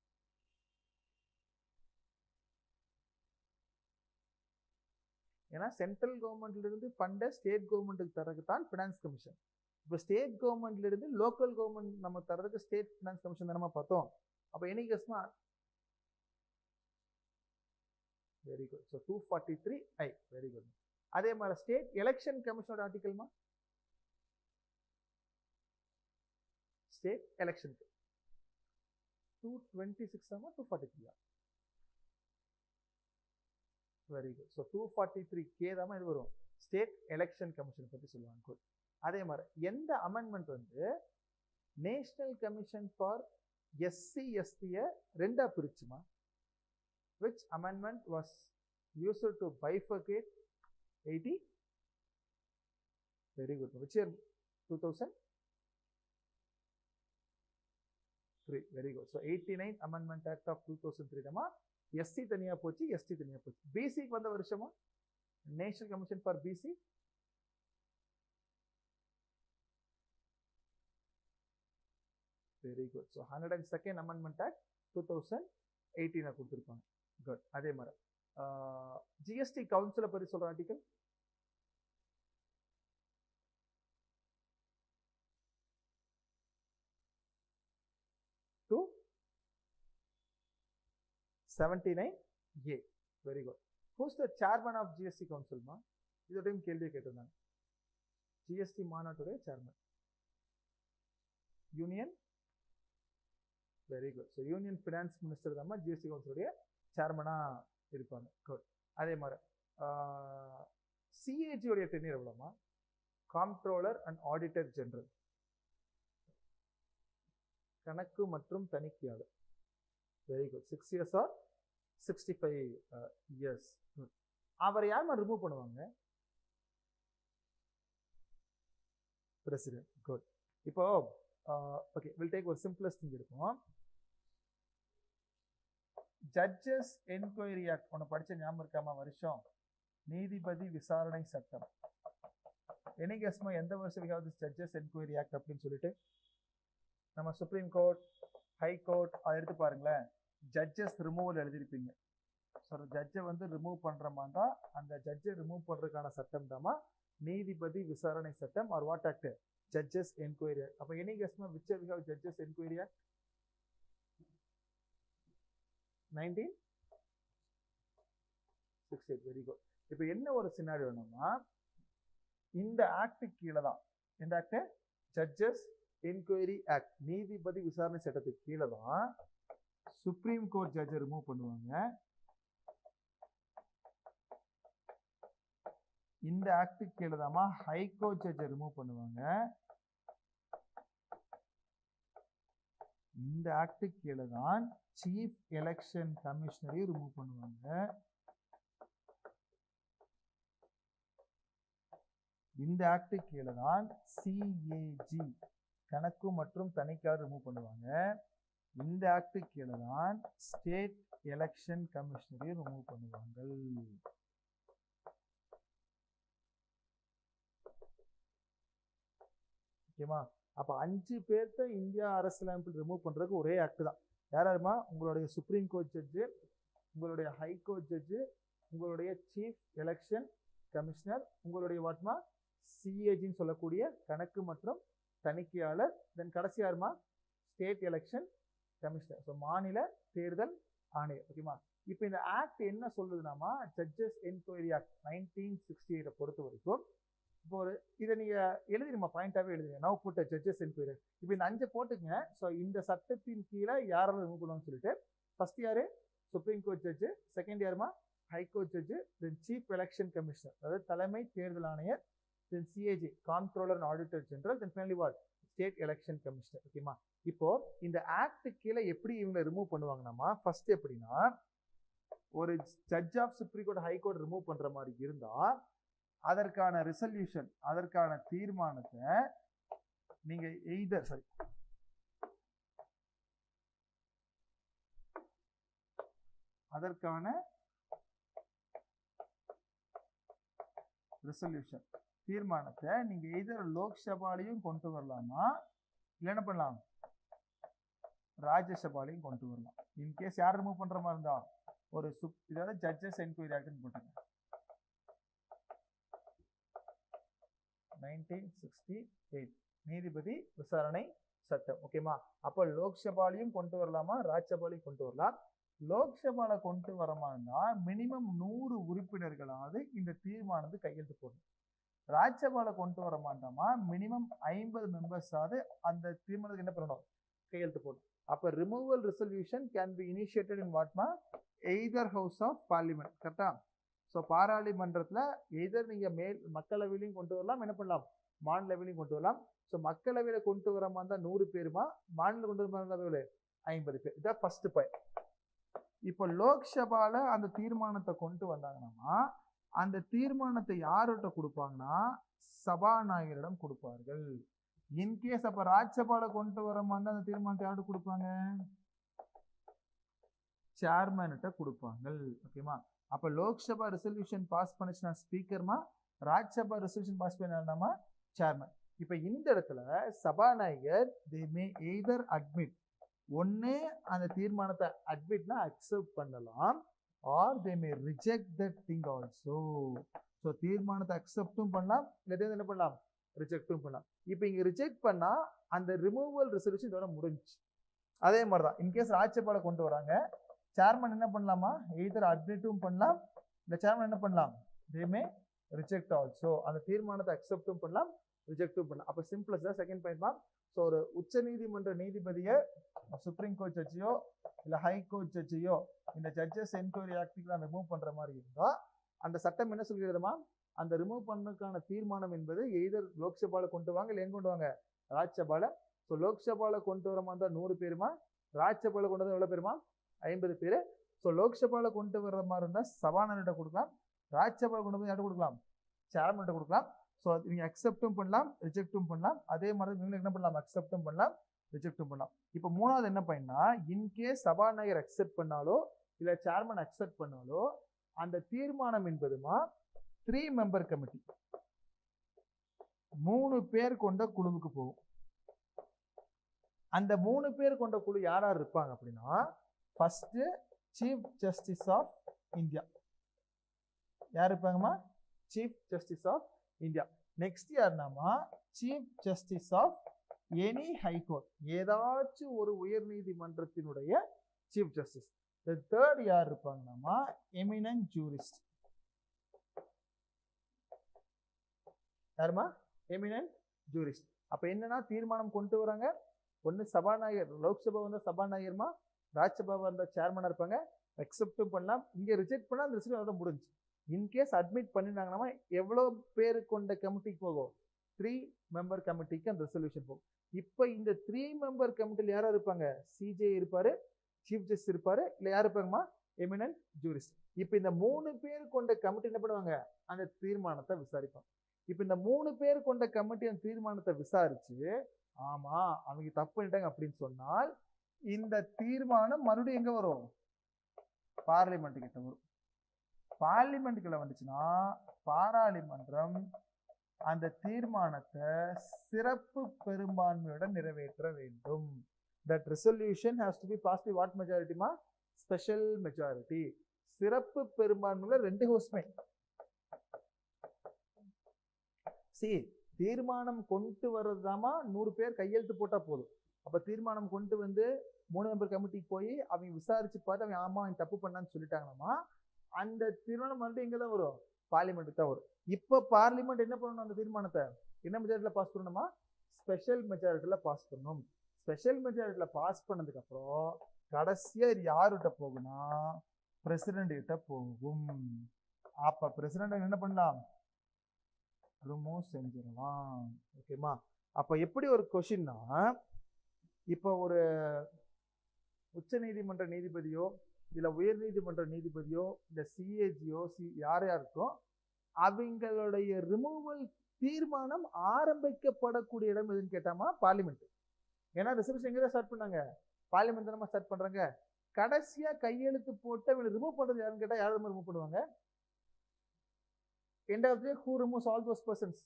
ஏன்னா சென்ட்ரல் கவர்மெண்ட்ல இருந்து ஃபண்டை ஸ்டேட் கவர்மெண்ட்டுக்கு தரதுக்கு தான் ஃபினான்ஸ் கமிஷன். இப்போ ஸ்டேட் கவர்மெண்ட்ல இருந்து லோக்கல் கவர்மெண்ட் நம்ம தரதுக்கு ஸ்டேட் ஃபினான்ஸ் கமிஷன் தானே பார்த்தோம். அப்போ எனி கெஸ்மா very good. So 243I very good. அதே மாதிரி ஸ்டேட் எலெக்ஷன் கமிஷனோட ஆர்டிகல்மா ஸ்டேட் எலெக்ஷனுக்கு 226 ஆமா 243 வெரி குட். ஸோ 243K தான் இது வரும், ஸ்டேட் எலெக்ஷன் கமிஷன் பற்றி சொல்லுவாங்க. குட். அதே மாதிரி எந்த அமெண்ட்மெண்ட் வந்து நேஷனல் கமிஷன் ஃபார் SC/ST ரெண்டா பிரிச்சுமா? which amendment was used to bifurcate 80? very good. which year? 2003 very good. so 89th amendment act of 2003 dama SC தனியா போச்சு, ST தனியா போச்சு. BC க்கு வந்த வருஷமா national commission for BC very good. So 102nd amendment act 2018 கொடுத்துருப்பாங்க. Good. அதே மாதிரி GST கவுன்சிலை பற்றி சொல்ற article $279A very good. Who's the chairman of GST கவுன்சில்மா? இதோடையும் கேள்வியை கேட்டிருந்தாங்க. GST மாநாட்டுடைய chairman union very good. So union finance minister தான் GST கவுன்சிலுடைய சேர்மனா இருப்பாங்க. குட். அதே மாதிரி CAG உடைய டென்யூர் எவ்வளோமா? காம்ப்ட்ரோலர் அண்ட் ஆடிட்டர் ஜெனரல், கணக்கு மற்றும் தணிக்கையாளர். Very good. 6 years or 65 years. அவரை யாருமா ரிமூவ் பண்ணுவாங்க? பிரசிடென்ட். குட். இப்போ ஓகே வில் டேக் ஒரு சிம்பிளஸ்ட் திங் இருக்கும். ஜட்ஜஸ் என்கொயரி ஆக்ட் ஒன்று படிச்ச ஞாபகம் இருக்காமா? வருஷம் நீதிபதி விசாரணை சட்டம். என்னைக்கு கஸ்மா எந்த வருஷம் ஜட்ஜஸ் என்கொயரி ஆக்ட் அப்படின்னு சொல்லிட்டு நம்ம சுப்ரீம் கோர்ட், ஹை கோர்ட் அதை எடுத்து பாருங்களேன். ஜட்ஜஸ் ரிமூவல் எழுதிருப்பீங்க. ஸோ ஜட்ஜை வந்து ரிமூவ் பண்ணுற மாதிரி தான் அந்த ஜட்ஜை ரிமூவ் பண்ணுறதுக்கான சட்டம் தாமா நீதிபதி விசாரணை சட்டம். Or what act? Judges enquiry act. அப்போ என்னைக்கு கஸ்மா which we have judges enquiry act? 1968 very good. இப்போ என்ன ஒரு சினாரியோனா இந்த ஆக்ட் கீழே தான், இந்த ஆக்ட் ஜட்ஜஸ் என்கொயரி ஆக்ட் நீதிபதி விசாரணை சட்டத்துக்கு கீழே தான் சுப்ரீம் கோர்ட் ஜட்ஜை ரிமூவ் பண்ணுவாங்க. இந்த ஆக்ட் கீழே தாமா ஹை கோர்ட் ஜட்ஜை ரிமூவ் பண்ணுவாங்க. இந்த ஆக்ட் கீழே தான் சீஃப் எலெக்ஷன் கமிஷனரையும் ரிமூவ் பண்ணுவாங்க. இந்த ஆக்ட் கீழே தான் CAG கணக்கு மற்றும் தணிக்கையாளர் ரிமூவ் பண்ணுவாங்க. இந்த ஆக்ட் கீழே தான் ஸ்டேட் எலெக்ஷன் கமிஷனரையும் ரிமூவ் பண்ணுவாங்க. ஓகேமா? அப்ப 5 பேர்த்த இந்தியா அரசியலமைப்பில் ரிமூவ் பண்றதுக்கு ஒரே ஆக்ட் தான். யாருமா? உங்களுடைய சுப்ரீம் கோர்ட் ஜட்ஜு, உங்களுடைய ஹை கோர்ட் ஜட்ஜு, உங்களுடைய சீஃப் எலெக்ஷன் கமிஷனர், உங்களுடைய வாட்மா CAGன்னு சொல்லக்கூடிய கணக்கு மற்றும் தணிக்கையாளர், தென் கடைசி யாருமா? State election commissioner. ஸோ மாநில தேர்தல் ஆணையர். ஓகேமா? இப்போ இந்த ஆக்ட் என்ன சொல்லுதுனாமா ஜட்ஜஸ் என்கொயரி ஆக்ட் 1968 பொறுத்த வரைக்கும் இப்போ ஒரு இதை நீங்க எழுதிருமா பாயிண்டாவே எழுதுங்க. Now put judges enquiry. இப்போ இந்த 5 போட்டுங்க. ஸோ இந்த சட்டத்தின் கீழே யாரெல்லாம் ரிமூவ் பண்ணுவாங்கன்னு சொல்லிட்டு ஃபர்ஸ்ட் யாரு? சுப்ரீம் கோர்ட் ஜட்ஜு, செகண்ட் யாருமா? High court judge, then chief election commissioner அதாவது தலைமை தேர்தல் ஆணையர், then CAG comptroller and auditor general, then finally what? State election commissioner. ஓகேமா? இப்போ இந்த ஆக்ட் கீழே எப்படி இவங்க ரிமூவ் பண்ணுவாங்கன்னா ஃபர்ஸ்ட் எப்படின்னா ஒரு judge of supreme court high court remove பண்ற மாதிரி இருந்தா அதற்கான ரிசல்யூஷன், அதற்கான தீர்மானத்தை நீங்க எய்தர் அதற்கான ரிசல்யூஷன் தீர்மானத்தை நீங்க எய்தர் லோக்சபாலையும் கொண்டு வரலாமா இல்லை என்ன பண்ணலாம் ராஜ்யசபாலையும் கொண்டு வரலாம். இன்கேஸ் யார் ரிமூவ் பண்ற மாதிரி இருந்தா ஒரு இதாவது ஜட்ஜஸ் என்கொயரி ஆக்ட்னு போட்டுங்க 1968 நீதிபதி விசாரணை சட்டம். ஓகேமா? அப்போ லோக்சபாலையும் கொண்டு வரலாமா ராஜ்யசபாலையும் கொண்டு வரலாம். லோக்சபால கொண்டு வரமா இருந்தா மினிமம் 100 உறுப்பினர்களாவது இந்த தீர்மானத்தை கையெழுத்து போடணும். ராஜ்யசபால கொண்டு வர மாட்டோமா மினிமம் 50 மெம்பர்ஸாவது அந்த தீர்மானத்துக்கு என்ன பண்ணணும் கையெழுத்து போடணும். அப்ப removal resolution can be initiated in வாட்மா எய்தர் ஹவுஸ் ஆஃப் பார்லிமெண்ட். கரெக்டா? ஸோ பாராளுமன்றத்தில் எய்தர் நீங்க மக்களவையிலையும் கொண்டு வரலாம், என்ன பண்ணலாம் மாநிலவையிலையும் கொண்டு வரலாம். ஸோ மக்களவையில கொண்டு வர மாதிரி இருந்தால் 100 பேருமா, மாநில கொண்டு வர மாதிரி 50 பேர். இதான் ஃபர்ஸ்ட் பாயிண்ட். இப்போ லோக்சபால அந்த தீர்மானத்தை கொண்டு வந்தாங்கன்னா அந்த தீர்மானத்தை யார்கிட்ட கொடுப்பாங்கன்னா சபாநாயகரிடம் கொடுப்பார்கள். இன்கேஸ் அப்ப ராஜ்யசபால கொண்டு வர மாதிரி அந்த தீர்மானத்தை யார்கிட்ட கொடுப்பாங்க சேர்மன்கிட்ட கொடுப்பாங்க. ஓகேமா? அப்ப லோக்சபா ரெசல்யூஷன் பாஸ் பண்ணுச்சுன்னா ஸ்பீக்கர்மா, ராஜ்யசபா ரெசல்யூஷன் பாஸ் பண்ணாமா சேர்மன். இப்ப இந்த இடத்துல சபாநாயகர் they may either admit, ஒன்னு அந்த தீர்மானத்தை அட்மிட்னா அக்செப்ட் பண்ணலாம், or they may reject that thing also. So தீர்மானத்தை அக்செப்டும் பண்ணலாம், இல்லாட்டி என்ன பண்ணலாம் ரிஜெக்டும் பண்ணலாம். இப்போ இங்க ரிஜெக்ட் பண்ணா அந்த ரிமூவல் ரெசல்யூஷன் இதோட முடிஞ்சு. அதே மாதிரிதான் இன்கேஸ் ராஜ்யசபால கொண்டு வராங்க, சேர்மன் என்ன பண்ணலாமா எய்தர் அட்மிட்டும் பண்ணலாம், இந்த சேர்மன் என்ன பண்ணலாம் they may reject also. அந்த தீர்மானத்தை அக்செப்டும் பண்ணலாம் ரிஜெக்டும் பண்ணலாம். அப்போ சிம்பிளஸ் தான் செகண்ட் பாயிண்ட் தான். ஸோ ஒரு உச்ச நீதிமன்ற நீதிபதியை சுப்ரீம் கோர்ட் ஜட்ஜியோ இல்லை ஹை கோர்ட் ஜட்ஜியோ இந்த ஜட்ஜஸ் என்கொயரி ஆக்டுக்கு ரிமூவ் பண்ற மாதிரி இருந்தா அந்த சட்டம் என்ன சொல்கிறதுமா அந்த ரிமூவ் பண்ணதுக்கான தீர்மானம் என்பது எய்தர் லோக்சபால கொண்டு வாங்க இல்லை எங்க கொண்டு வாங்க ராஜ்யசபால. ஸோ லோக்சபால கொண்டு வர மாதிரி 100 பேருமா, ராஜ்யசபால கொண்டு வந்து எவ்வளவு பேருமா 50 பேர். ஸோ லோக்சபால கொண்டு வர்ற மாதிரி இருந்தால் சபாநாயகர்கிட்ட கொடுக்கலாம், ராஜ்யசபால கொண்டு வந்து யார்கிட்ட கொடுக்கலாம் சேர்மன்கிட்ட கொடுக்கலாம். ஸோ நீங்க அக்செப்டும் பண்ணலாம் ரிஜெக்டும் பண்ணலாம். அதே மாதிரி நீங்க என்ன பண்ணலாம் அக்செப்டும் பண்ணலாம் ரிஜெக்டும் பண்ணலாம். இப்போ மூணாவது என்ன பண்ணா இன்கேஸ் சபாநாயகர் அக்செப்ட் பண்ணாலோ இல்லை சேர்மன் அக்செப்ட் பண்ணாலோ அந்த தீர்மானம் என்பதுமா 3 மெம்பர் கமிட்டி 3 பேர் கொண்ட குழுவுக்கு போகும். அந்த 3 பேர் கொண்ட குழு யார் யார் இருப்பாங்க அப்படின்னா first chief justice of India யார் இருப்பாங்கம்மா chief justice of India. Next யாருனாமா chief justice of any high court, ஏதாச்சும் ஒரு உயர் நீதிமன்றத்தினுடைய சீஃப் ஜஸ்டிஸ். தேர்ட் யார் இருப்பாங்கன்னா எமினன்ட் ஜூரிஸ்ட். யாருமா எமினன்ட் ஜூரிஸ்ட். அப்ப என்னன்னா தீர்மானம் கொண்டு வராங்க, ஒன்னு சபாநாயகர், லோக்சபா வந்த சபாநாயகர்மா, ராஜ்யசபா வந்த சேர்மனா இருப்பாங்க, அக்செப்டும் பண்ணலாம். இங்க ரிஜெக்ட் பண்ணா அந்த ரிசல்ட் அதோட முடிஞ்சு. இன்கேஸ் அட்மிட் பண்ணினாங்கன்னா எவ்வளவு பேர் கொண்ட கமிட்டிக்கு போகும் 3 மெம்பர் கமிட்டிக்கு அந்த ரெசல்யூஷன் போகும். இப்போ இந்த 3 மெம்பர் கமிட்டியில் யாரா இருப்பாங்க சிஜே இருப்பாரு, சீஃப் ஜஸ்டிஸ் இருப்பாரு, இல்லை யார் இருப்பாங்கம்மா எமினன்ட் ஜூரிஸ்ட். இப்போ இந்த 3 பேர் கொண்ட கமிட்டி என்ன பண்ணுவாங்க அந்த தீர்மானத்தை விசாரிப்பாங்க. இப்போ இந்த 3 பேர் கொண்ட கமிட்டி அந்த தீர்மானத்தை விசாரிச்சு ஆமா அவங்க தப்பு பண்ணிட்டாங்க அப்படின்னு சொன்னால் இந்த தீர்மானம் மறுபடியும் எங்க வரும் பார்லிமெண்ட் கிட்ட வரும். பார்லிமெண்ட் கிட்ட வந்துச்சுன்னா பாராளுமன்றம் அந்த தீர்மானத்தை சிறப்பு பெரும்பான்மையுடன் நிறைவேற்ற வேண்டும். That resolution has to be passed by what majority ma? Special majority. சிறப்பு பெரும்பான்மையில 2 ஹவுஸ்மே. தீர்மானம் கொண்டு வர்றதுதாமா 100 பேர் கையெழுத்து போட்டா போதும். அப்ப தீர்மானம் கொண்டு வந்து 3 மெம்பர் கமிட்டிக்கு போய் அவங்க விசாரிச்சு பார்த்து அவங்க ஆமா அவங்க தப்பு பண்ணான்னு சொல்லிட்டாங்கன்னா அந்த தீர்மானம் வந்து எங்க தான் வரும் பார்லிமெண்ட்டுக்கு தான் வரும். இப்ப பார்லிமெண்ட் என்ன பண்ணணும் அந்த தீர்மானத்தை என்ன மெஜாரிட்டியில பாஸ் பண்ணணுமா ஸ்பெஷல் மெஜாரிட்டியில பாஸ் பண்ணணும். ஸ்பெஷல் மெஜாரிட்டியில பாஸ் பண்ணதுக்கு அப்புறம் கடைசியா இது யாருகிட்ட போகும்னா பிரசிடென்ட் கிட்ட போகும். அப்ப பிரசிடென்ட் என்ன பண்ணலாம் ரிமூவ் செஞ்சிடலாம். ஓகேமா? அப்ப எப்படி ஒரு கொஸ்டின்னா இப்போ ஒரு உச்ச நீதிமன்ற நீதிபதியோ இல்ல உயர் நீதிமன்ற நீதிபதியோ இல்ல சிஏஜியோ யார் யாருக்கோ அவங்களுடைய ரிமூவல் தீர்மானம் ஆரம்பிக்கப்படக்கூடிய இடம் எதுன்னு கேட்டாமா பார்லிமெண்ட். ஏன்னா ரிசர்வேஷன் எங்க ஸ்டார்ட் பண்ணாங்க பார்லிமெண்ட் தானே ஸ்டார்ட் பண்றாங்க. கடைசியா கையெழுத்து போட்டு இவங்க ரிமூவ் பண்றது யாருன்னு கேட்டா யாரும் ரிமூவ் பண்ணுவாங்க. End of the day, who removes all those persons?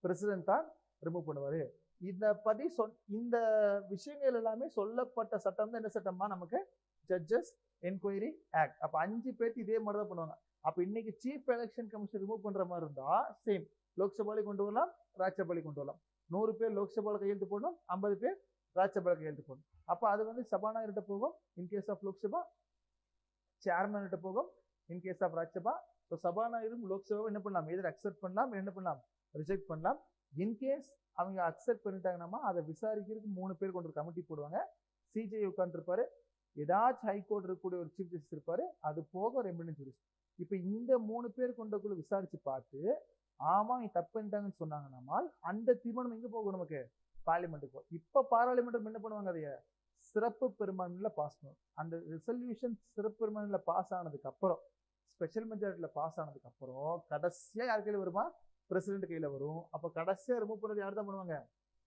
President தான் ரிமூவ் பண்ணுவாரு. இந்த படி இந்த விஷயங்கள் எல்லாமே சொல்லப்பட்ட சட்டம் தான் என்ன சட்டமா நமக்கு ஜட்ஜஸ் என்கொயரி ஆக்ட். அப்ப 5 பேருக்கு இதே மாதிரி தான் பண்ணுவாங்க. அப்ப இன்னைக்கு சீஃப் எலெக்ஷன் கமிஷன் ரிமூவ் பண்ற மாதிரி இருந்தா சேம் லோக்சபாலை கொண்டு வரலாம், ராஜ்யசபாலை கொண்டு வரலாம். 100 பேர் லோக்சபால கையெழுத்து போடணும், 50 பேர் ராஜ்யசபால கையெழுத்து போடணும். அப்ப அது வந்து சபாநாயகர்கிட்ட போகும் இன்கேஸ் ஆஃப் லோக்சபா, சேர்மன் கிட்ட போகும் இன்கேஸ் ஆஃப் ராஜ்யசபா. ஸோ சபாநாயகரும் லோக்சபாவும் என்ன பண்ணலாம், எதிர் அக்செப்ட் பண்ணலாம், என்ன பண்ணலாம், ரிஜெக்ட் பண்ணலாம். இன்கேஸ் அவங்க அக்செப்ட் பண்ணிட்டாங்கன்னா அதை விசாரிக்கிறதுக்கு 3 பேர் கொண்டு ஒரு கமிட்டி போடுவாங்க. சிஜிஐ உட்காந்துருப்பாரு, ஏதாச்சும் ஹைகோர்ட் இருக்கக்கூடிய ஒரு சீஃப் ஜஸ்டிஸ் இருப்பாரு, அது போக ரெமிடன்ஸ் ஜுடிஸ். இப்போ இந்த 3 பேர் கொண்டக்குள்ள விசாரிச்சு பார்த்து ஆமா நீ தப்பு பண்ணிட்டாங்கன்னு சொன்னாங்கன்னா அந்த தீர்மானம் எங்க போகும், நமக்கு பார்லிமெண்ட்டுக்கு போகும். இப்ப பாராளுமன்றம் என்ன பண்ணுவாங்க, அதைய சிறப்பு பெரும்பான்மையில பாஸ் பண்ணும். அந்த ரெசல்யூஷன் சிறப்பு பெரும்பான்மையில பாஸ் ஆனதுக்கு அப்புறம், ஸ்பெஷல் மெஜாரிட்டியில பாஸ் ஆனதுக்கு அப்புறம் கடைசியா யார் கையில வருமா, பிரசிடென்ட் கையில வரும். அப்ப கடைசியா ரிமூவ் பண்ணது யார் தான் பண்ணுவாங்க,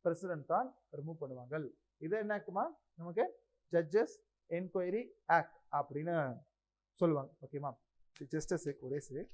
பிரசிடென்ட் தான் ரிமூவ் பண்ணுவாங்க. இது என்ன ஆக்டுமா, நமக்கு ஜட்ஜஸ் என்கொயரி ஆக்ட் அப்படின்னு சொல்லுவாங்க. ஓகேமா, ஜஸ்ட் a sec, ஒரே sec.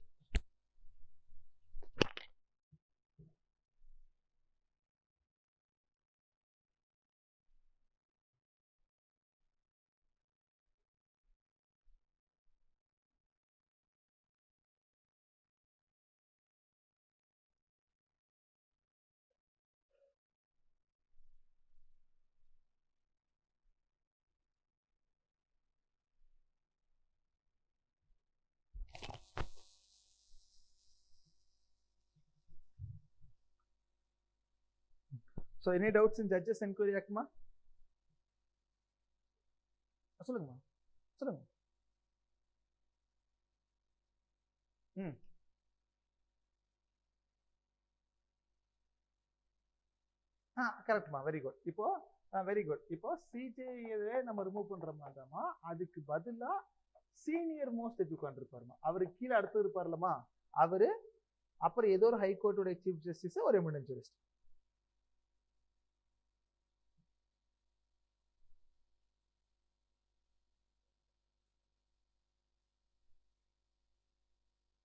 So any doubts in judges enquiry act ma? சொல்லுங்கம்மா, சொல்லுங்க. கரெக்ட்மா, வெரி குட். இப்போ வெரி குட். இப்போ சிஜேஏ நம்ம ரிமூவ் பண்ற மாதிரிமா, அதுக்கு பதிலா சீனியர் மோஸ்ட் ஜட்ஜ் உட்காந்துருப்பாருமா, அவருக்கு கீழே அடுத்து இருப்பார்லமா அவரு, அப்புறம் ஏதோ ஒரு ஹைகோர்ட்டுடைய சீஃப் ஜஸ்டிஸ், ஒரு எமினன்ட் ஜூரிஸ்ட்.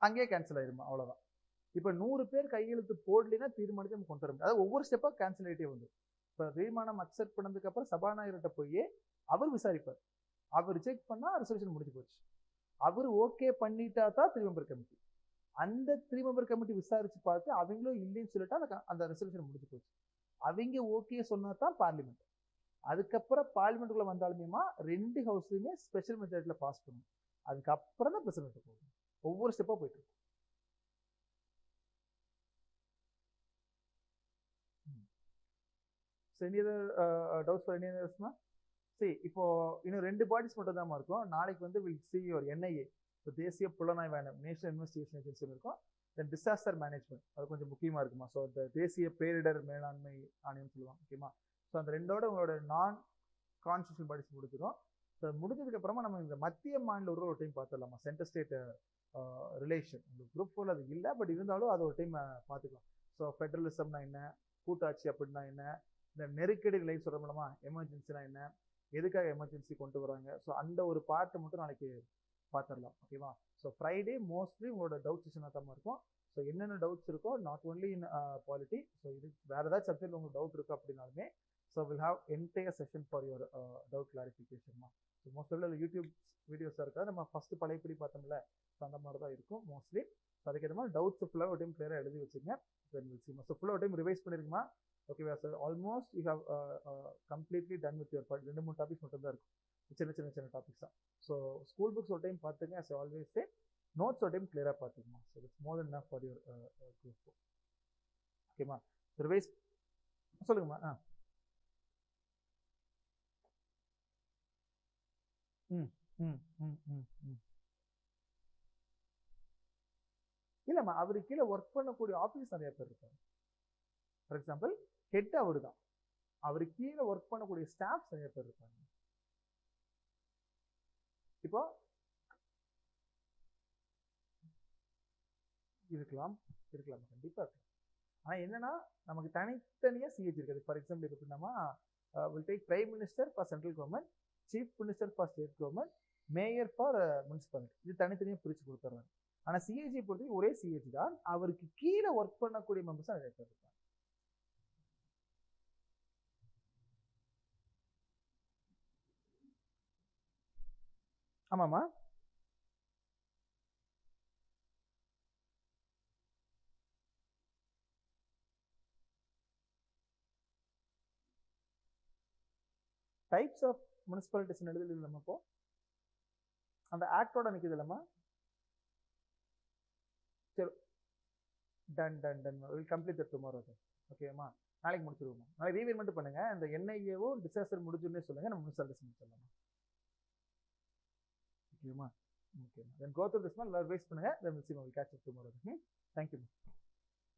அங்கேயே கேன்சல் ஆயிருமா, அவ்வளவுதான். இப்ப 100 பேர் கையெழுத்து போடலைன்னா தீர்மானத்தை நம்ம கொண்டு வர முடியும். அதாவது ஒவ்வொரு ஸ்டெப்பா கேன்சல் ஆகிட்டே வந்து, இப்ப தீர்மானம் அக்செப்ட் பண்ணதுக்கு அப்புறம் சபாநாயகர்கிட்ட போய் அவர் விசாரிப்பார். அவர் ரிஜெக்ட் பண்ணா ரெசல்யூஷன் முடிஞ்சு போச்சு. அவர் ஓகே பண்ணிட்டா தான் 3 மெம்பர் கமிட்டி, அந்த 3 மெம்பர் கமிட்டி விசாரிச்சு பார்த்து அவங்களும் இல்லைன்னு சொல்லிட்டா அந்த ரெசல்யூஷன் முடிஞ்சு போச்சு. அவங்க ஓகே சொன்னா தான் பார்லிமெண்ட். அதுக்கப்புறம் பார்லிமெண்ட்டுக்குள்ள வந்தாலுமேமா 2 ஹவுஸ்லயுமே ஸ்பெஷல் மெஜாரிட்டியில பாஸ் பண்ணணும். அதுக்கப்புறம் தான் பிரசிடென்ட் போகும். ஒவ்வொரு ஸ்டெப்பா போயிட்டு இருக்கு. any other doubts for any others ma? See, இப்போ இன்னும் 2 பாடிஸ் மட்டும் தான் இருக்கும். நாளைக்கு வந்து will see your NIA, so தேசிய புலனாய்வு ஆணையம், நேஷனல் இன்வெஸ்டிகேஷன் ஏஜென்சி இருக்கும். தென் டிசாஸ்டர் மேனேஜ்மெண்ட், அது கொஞ்சம் முக்கியமா இருக்குமா. ஸோ இந்த தேசிய பேரிடர் மேலாண்மை ஆணையம் சொல்லுவாங்க. ஓகேமா, ஸோ அந்த ரெண்டோட உங்களோட நான் கான்ஸ்டியூஷனல் பாடிஸ் முடிஞ்சிடும். ஸோ முடிஞ்சதுக்கு அப்புறமா நம்ம இந்த மத்திய மாநில ஒரு டைம் பார்த்துடலாமா, சென்டர் ஸ்டேட் ரிலேஷன். உங்களுக்கு குரூப் 4 அது இல்லை, பட் இருந்தாலும் அது ஒரு டைம் பார்த்துக்கலாம். ஸோ ஃபெடரலிசம்னா என்ன, கூட்டாட்சி அப்படின்னா என்ன, இந்த நெருக்கடி நிலை சொல்கிறோம்லமா, எமர்ஜென்சினா என்ன, எதுக்காக எமர்ஜென்சி கொண்டு வராங்க, ஸோ அந்த ஒரு பார்ட்டை மட்டும் நாளைக்கு பார்த்துடலாம். ஓகேவா. ஸோ ஃப்ரைடே மோஸ்ட்லி உங்களோட டவுட் செஷனாக தான் இருக்கும். ஸோ என்னென்ன டவுட்ஸ் இருக்கோ, not only in polity, so இது வேறு ஏதாவது சப்ஜெக்ட் உங்களுக்கு டவுட் இருக்கும் அப்படின்னாலுமே, so will have entire session for your doubt கிளாரிஃபிகேஷன்மா. ஸோ மோஸ்ட்லி யூடியூப் வீடியோஸாக இருக்காது, நம்ம ஃபஸ்ட்டு பழையபடி பார்த்தோம்ல, ஸோ அந்த மாதிரி தான் இருக்கும் மோஸ்ட்லி. ஸோ அதுக்கேற்ற மாதிரி டவுட்ஸ் ஃபுல்லாக ஒரு டைம் கிளியராக எழுதி வச்சுங்க. ஸோ ஃபுல்லாக ஒரு டைம் ரிவைஸ் பண்ணிருக்குமா. ஓகேவா sir, almost you have completely done with your part. 2-3 topics மட்டும் தான் இருக்கும், சின்ன டாபிக்ஸ் தான். ஸோ ஸ்கூல் புக்ஸ் ஒரு டைம் பார்த்துங்க, as I always say, notes ஒரு டைம் கிளியராக பார்த்துக்குமா. So it's more then enough for your group. ஓகேமா, ரிவைஸ் சொல்லுங்கம்மா. இல்லைம்மா, அவரு கீழே ஒர்க் பண்ணக்கூடிய ஆஃபீஸ் நிறைய பேர் இருக்காங்க. ஃபார் எக்ஸாம்பிள் ஹெட் அவரு தான், அவரு கீழே ஒர்க் பண்ணக்கூடிய ஸ்டாஃப்ஸ் நிறைய பேர் இருக்காங்க. இப்போ இருக்கலாம் கண்டிப்பா இருக்கலாம். ஆனா என்னன்னா, நமக்கு தனித்தனியா சிஹெச் இருக்காது. ஃபார் எக்ஸாம்பிள் எப்படின்னா, will take prime minister for central government, chief minister for state government, mayor for municipality, இது தனித்தனியாக பிரிச்சு கொடுத்துறாங்க. ஆனால் சிஏஜி பொறுத்தவரைக்கும் ஒரே சிஏஜி தான், அவருக்கு கீழே ஒர்க் பண்ணக்கூடிய மெம்பர்ஸ் நிறைய பேர் இருக்காங்க. ஆமாம்மா. டைப்ஸ் ஆஃப் முனிசிபாலிட்டிஸ் எழுதுது இல்லைம்மா இப்போ அந்த ஆக்டோட நிற்குது இல்லைம்மா. சரி, done done done will complete that tomorrow sir. ஓகேம்மா, நாளைக்கு முடிச்சிருவோம். நாளைக்கு ரீவைன் மட்டும் பண்ணுங்க. இந்த என்ஐஏவோ டிசாஸ்டர் முடிஞ்சுன்னே சொல்லுங்க, நம்ம முனிசிபாலிட்டிஸ் முடிச்சிடலாம். ஓகேம்மா, ஓகேம்மா. Then go through this one, revise பண்ணுங்க. Then will see you. We'll catch up tomorrow. Thank you.